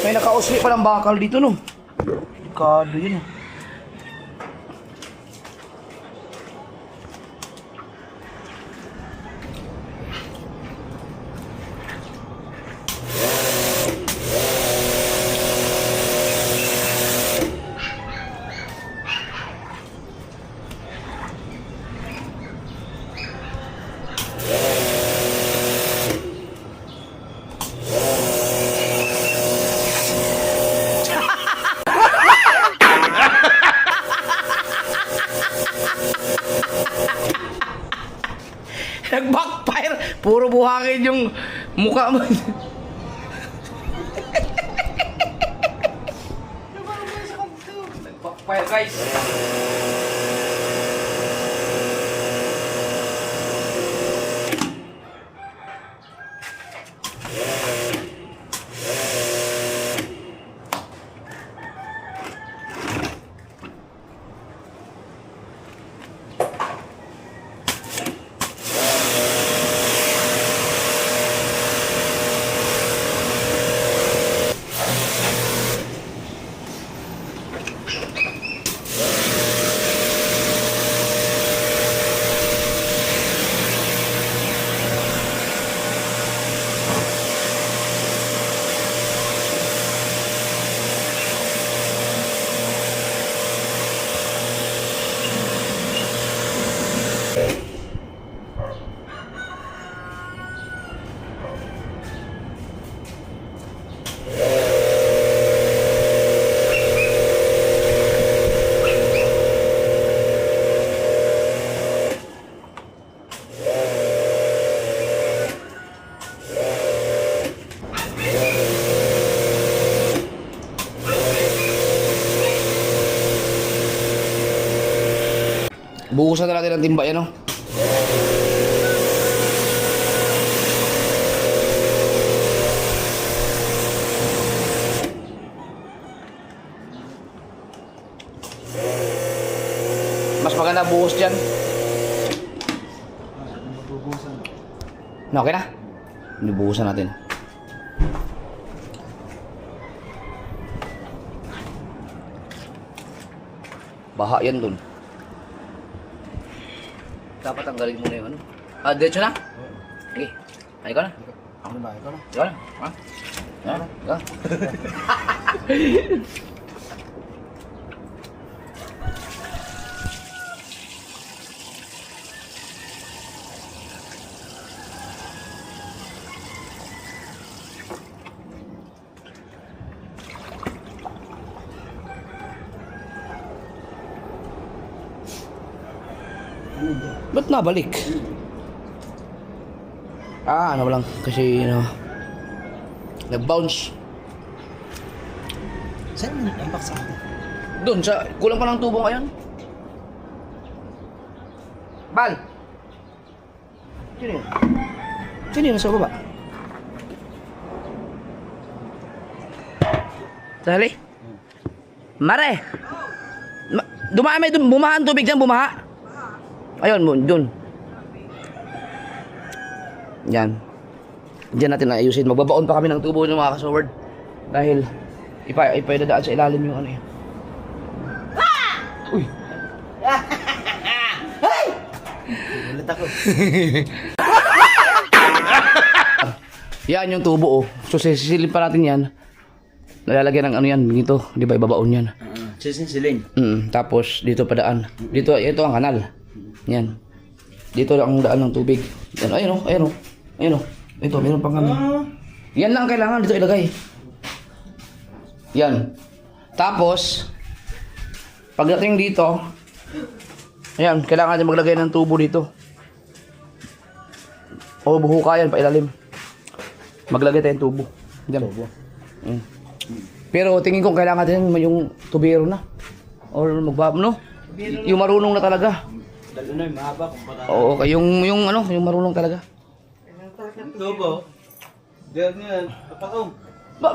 Speaker 2: May nakausli pa ng bakal dito, no? Delikado yun, Nag-backfire! Puro buhangin yung mukha mo. Nag-backfire, guys! Buhusan na natin ang timba yan, no? Mas maganda buhos dyan. Na, okay na? Buhusan natin. Baha yan dun. Dapat tanggalin muna yung ano. Ah, diretso na? Sige. Ay, ikaw na. Ako na ba? Ikaw na. Ikaw na. Ha? Ikaw na. Ikaw. Ba't nabalik? Ano lang, kasi nag-bounce.
Speaker 1: Saan mo nag-impact sa akin?
Speaker 2: Doon, kulang pa ng tubo ngayon. Bal! Sino yun? Sino yun nasa baba? Sali? Mare! May bumaha ang tubig dyan, bumaha. Ayun, dun. Yan. Diyan natin ayusin. Magbabaon pa kami ng tubo ng mga kasoward. Dahil, ipaidadaan sa ilalim yung ano yun. Uy!
Speaker 1: Ulit ako.
Speaker 2: Yan yung tubo, oh. So, sisilip pa natin yan. Nalalagyan ng ano yan, dito. Di ba, ibabaon yan.
Speaker 1: Sisinsilin.
Speaker 2: Tapos, dito padaan. Dito, ito ang kanal. Yan. Dito ang daan ng tubig. Yan, ayun, oh. Ayun, oh. Ayun, oh. Ito, meron pang kami. Yan lang ang kailangan dito ilagay. Yan. Tapos, pagdating dito, ayan, kailangan natin maglagay ng tubo dito. O buhuka yan, pailalim. Maglagay tayong tubo. Diyan. Tubo. Pero tingin ko kailangan din yung tubero na. Or no? Yung marunong na talaga.
Speaker 1: Dalo na yung mahaba kung baka.
Speaker 2: Oo, yung marunong talaga.
Speaker 1: Tubo. Diyan yan. Kapatong.
Speaker 2: Ba?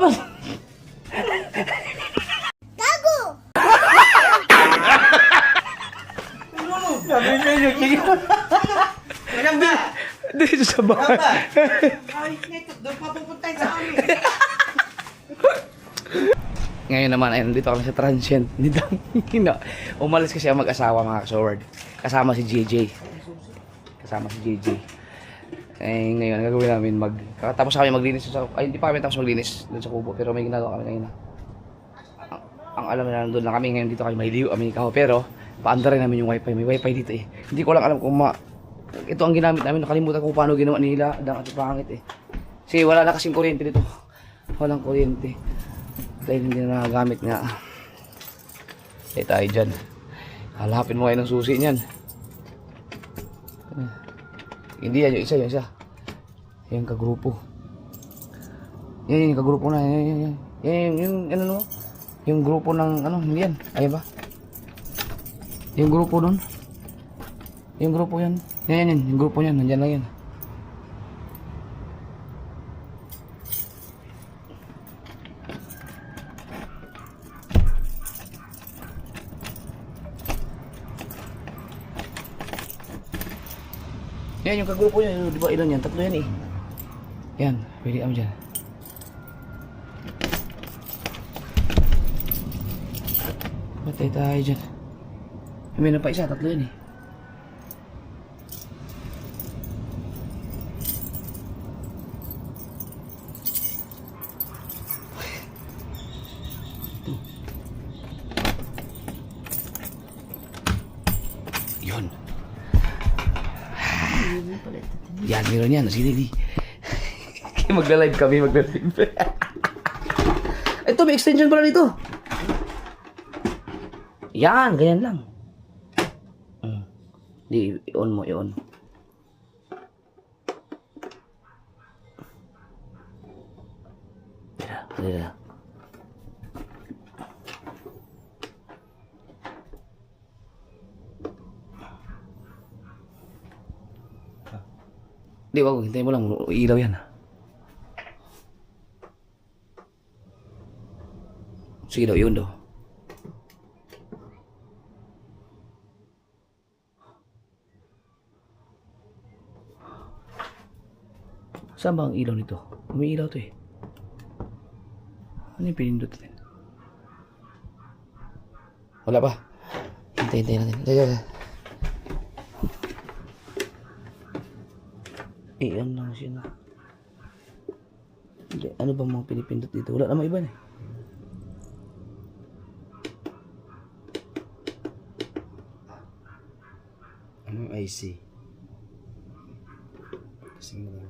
Speaker 1: Sabi na yun. Walang ba?
Speaker 2: Dito sa bahay.
Speaker 1: Ay, nito. Doon pa pupunta sa amin.
Speaker 2: Ngayon naman, ayun, dito kami sa transient. Umalis kasi ang mag-asawa, mga kasoward. Kasama si JJ. Eh, ngayon, gagawin namin tapos kami maglinis ay, hindi pa kami tapos maglinis doon sa kubo. Pero may ginagawa kami ngayon. Ang alam na nandun lang kami ngayon dito kami mahiliw kami ikaw. Pero, paanda rin namin yung wifi. May wifi dito eh. Hindi ko lang alam kung ito ang ginamit namin. Nakalimutan kung paano ginawa nila. Dang at pangit eh. Kasi wala na kasing kuryente dito. Walang kuryente. Dahil hindi na nagagamit nga. Tayo dyan. Halapin mo kayo ng susi niyan. Hindi yan, yung isa. Yan kagrupo. Yan yung kagrupo na. Yan yung ano no? Yung grupo ng ano, hindi yan. Ayan ba? Yung grupo doon. Yung grupo yan. Yan. Yung grupo yan. Nandyan lang yan. Yan yung kagrupo yan. Di ba ilan yan? Tatlo yan eh. Yan. Pwede kami dyan. Patay tayo dyan. May na pa isa. Tatlo yan eh. Yun. Yan, meron yan. Sige, di. Magla-live kami, Ito, may extension pala dito. Yan, ganyan lang. Di, i-on mo, i-on. Dila. Di, wag, hintayin mo lang. Ilaw yan. Sige daw, yun daw. Saan ba ang ilaw nito? Umiilaw to eh. Ano yung pinindot natin? Wala pa. Hintay natin. Daya. Iyan lang siya na. Hindi, ano ba mga pinipindot dito? Wala namang iba eh.
Speaker 1: Anong IC? Kasing mo.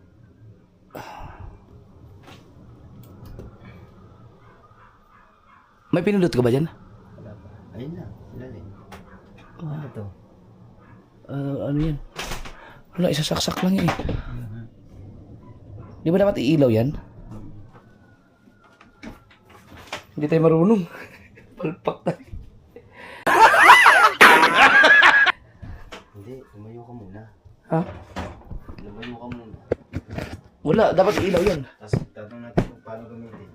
Speaker 2: May pinindot ka ba dyan?
Speaker 1: Wala pa. Ayun na. Ilalim. Ano to?
Speaker 2: Ano yan? Wala, isasaksak lang yan eh. Di ba dapat iilaw yan? Hindi tayo marunong. Palpak tayo.
Speaker 1: Hindi, lumayo ka muna.
Speaker 2: Ha?
Speaker 1: Lumayo ka muna.
Speaker 2: Wala, dapat iilaw yan.
Speaker 1: Tapos tatanong natin kung paano gamitin.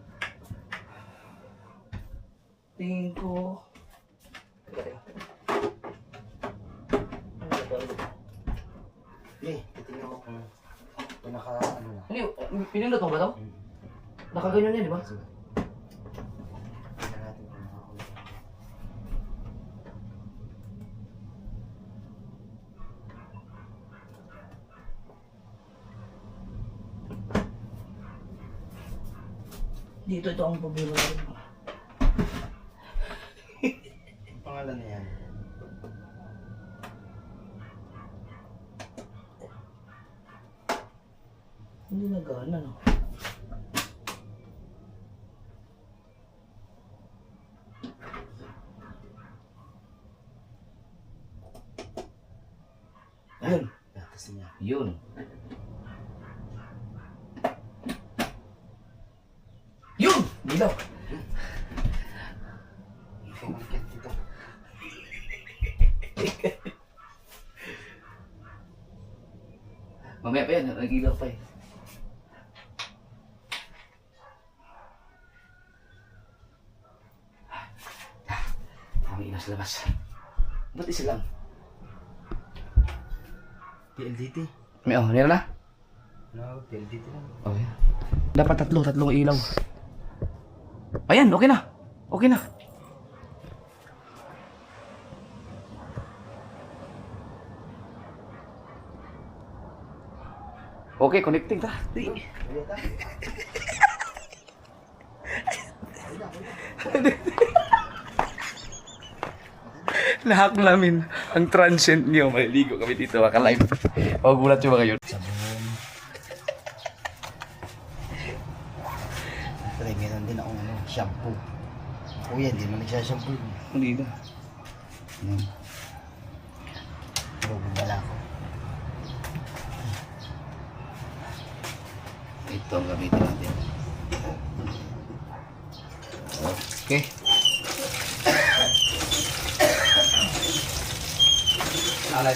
Speaker 2: Tingin ko...
Speaker 1: Hindi, titingnan ko kung naka ano na.
Speaker 2: Hindi, pinindot mo ba ito? Nakaganyan yan, di ba?
Speaker 1: Tingnan natin kung nakakulit.
Speaker 2: Dito, ito ang problema natin.
Speaker 1: Ang pangalan na yan.
Speaker 2: Hindi nagana, no? Yun.
Speaker 1: Gatas niya.
Speaker 2: Yun. Yun! Dilaw.
Speaker 1: Pangkit dito.
Speaker 2: Mamaya pa yan, nag-ilaw pa eh. Ang inas labas. Ba't isa lang?
Speaker 1: PLDT.
Speaker 2: May nira na?
Speaker 1: No, PLDT lang.
Speaker 2: Oh, yeah. Dapat tatlong ilaw. Ayan, okay na. Okay na. Okay, connecting ta. Lahat namin ang transient niyo. Maliligo kami dito, maka-live. Magulat yung mga yun.
Speaker 1: Sabon. Siyempre, meron din akong ano, shampoo. Kuya, hindi mo nagsashampoo yun.
Speaker 2: Hindi na.
Speaker 1: Yan. Bumala ko.
Speaker 2: Ito ang gamitin natin. Okay. Alay.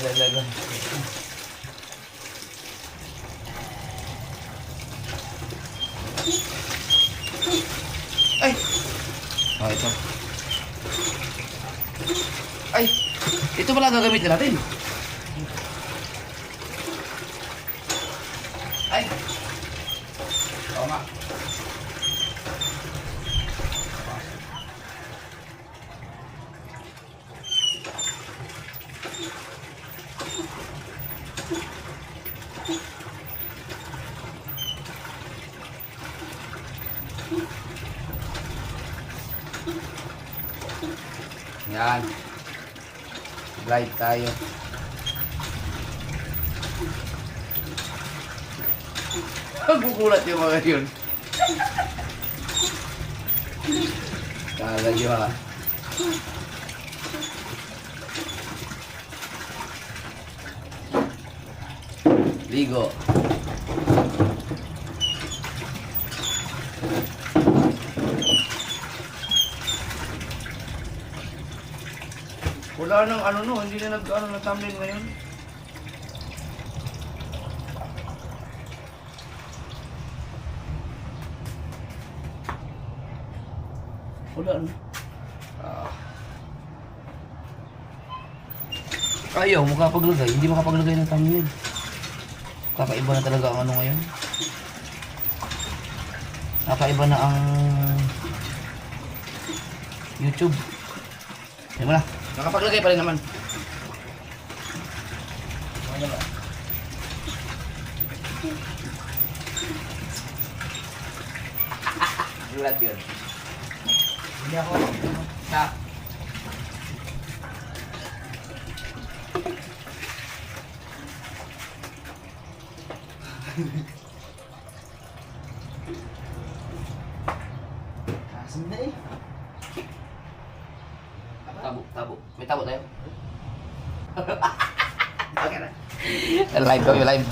Speaker 2: Ay! Oh, ito. Ay! Ito pala ang gagamitin natin. Ay! Oo nga. Yan. Glide tayo. Gugulat yung mga yun. Kala nyo ha. Ligo. Wala nang ano no, hindi na nag-ano na thumbnail ngayon. Wala na. Ayaw, makapaglagay. Hindi makapaglagay ng thumbnail. Kakaiba na talaga ang ano ngayon. Kakaiba na ang YouTube. Yan mo na. Nakapaglagay pa rin naman. Gulat yun. Hindi ako. Ha?
Speaker 1: Asan na eh?
Speaker 2: Tabo. May tabo tayo. Live kami, live.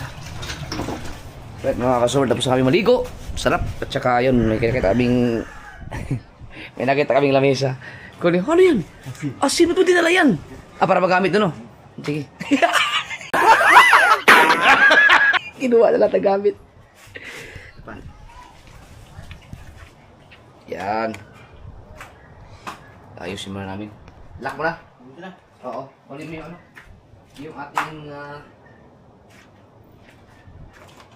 Speaker 2: Right, mga kasor, tapos na kami maligo. Sarap. At saka yun, may nakita kaming may nakita kaming lamesa. Kuli, ano yan? Asin mo ito dinala yan? Para magamit doon, no? Sige. Kinuha na lahat ng gamit. Yan. Ayusin muna namin. Lock mo na?
Speaker 1: Dito na.
Speaker 2: Oo. Kunin mo yung ano? Yung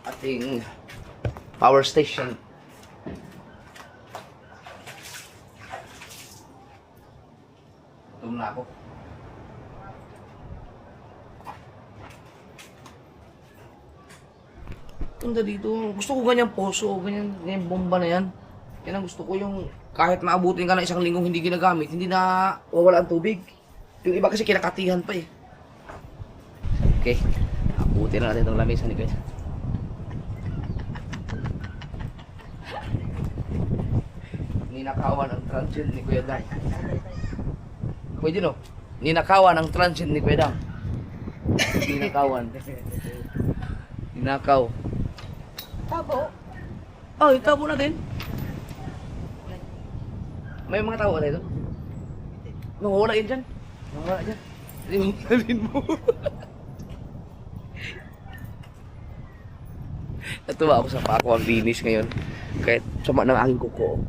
Speaker 2: ating power station. Tum na ako. Punta dito. Gusto ko ganyan poso, ganyan bomba na yan. Yan ang gusto ko, yung kahit maabutin ka na isang linggong hindi ginagamit, hindi na wawala ang tubig. Yung iba kasi kinakatihan pa eh. Okay. Abutin na natin itong lamesa ni Kuya. Ninakawan ang transient ni Kuya Dang. Pwede no? Ninakawan ang transient ni Kuya Dang. Ninakawan. Ninakaw. Tabo? Oh, itabo natin. May mga tao na ito? Mawawala yun dyan. Mawawala dyan. Limang mo. Natuwa ako sa pako ang linis ngayon. Kahit sama ng aking kuko.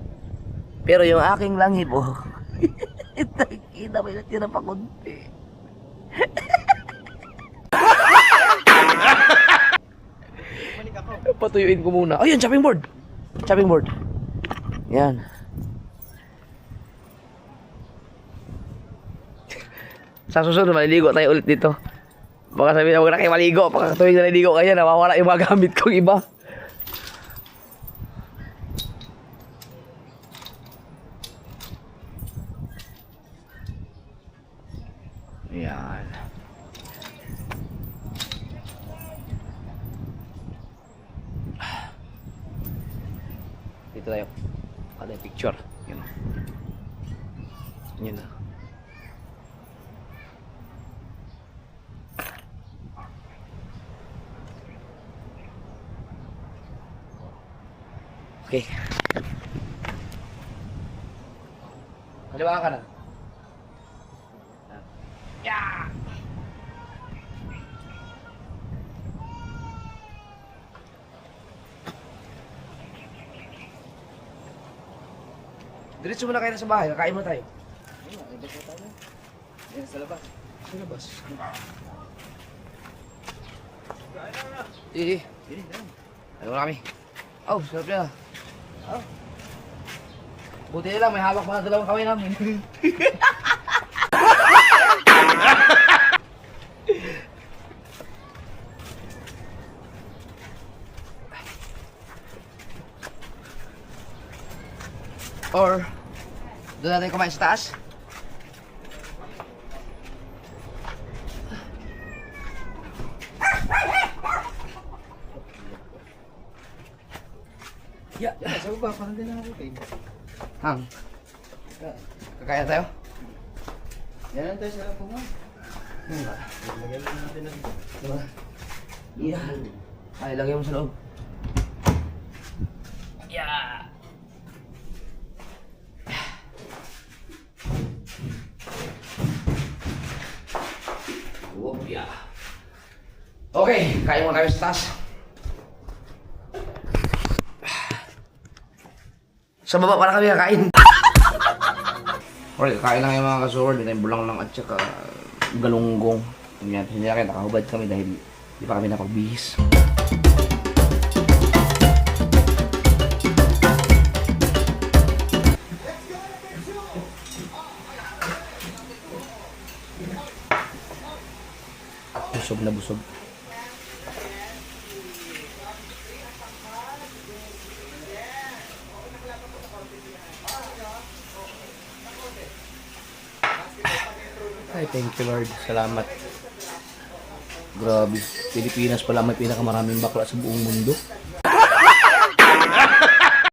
Speaker 2: Pero yung aking langit, oh. Kita may natira pa konti. Patuyuin ko muna. Ayun, chopping board. Chopping board. Yan. Sa susunod, maliligo tayo ulit dito. Baka sabihin na huwag na kayo maligo. Baka tuwing naliligo kayo, nawawala yung mga gamit kong iba. Yan. Dito tayo. Ada yung picture. Yan. Yan na. Okay. Kaliwa ka na. Yeah! Diretso muna kayo na sa bahay. Kakain mo tayo. Ayun, sa labas. Sa labas. Sige. Ayun na kami. Oh, sarap niya. Oh. Buti na lang, may hawak pa na dalawang kamay namin. Or, doon natin kumain sa taas. Ya, sa baba, parang din ako kayo. Hang. Kakaya tayo?
Speaker 1: Yan tayo sa punga. Lagyan lang natin na dito.
Speaker 2: Diba? Yeah. Ay, lagay mo sa loob. Yeah. Whoop, yeah. Okay, kain mo tayo sa taas. Sa baba para kami kakain. Alright, kain lang yung mga kasor. Dito yung bulang lang at saka galunggong. Yan, hindi na kayo nakahubad kami dahil di pa kami napagbihis. Busog na busog. Ay, thank you Lord. Salamat. Grabe. Pilipinas pala may pinakamaraming bakla sa buong mundo.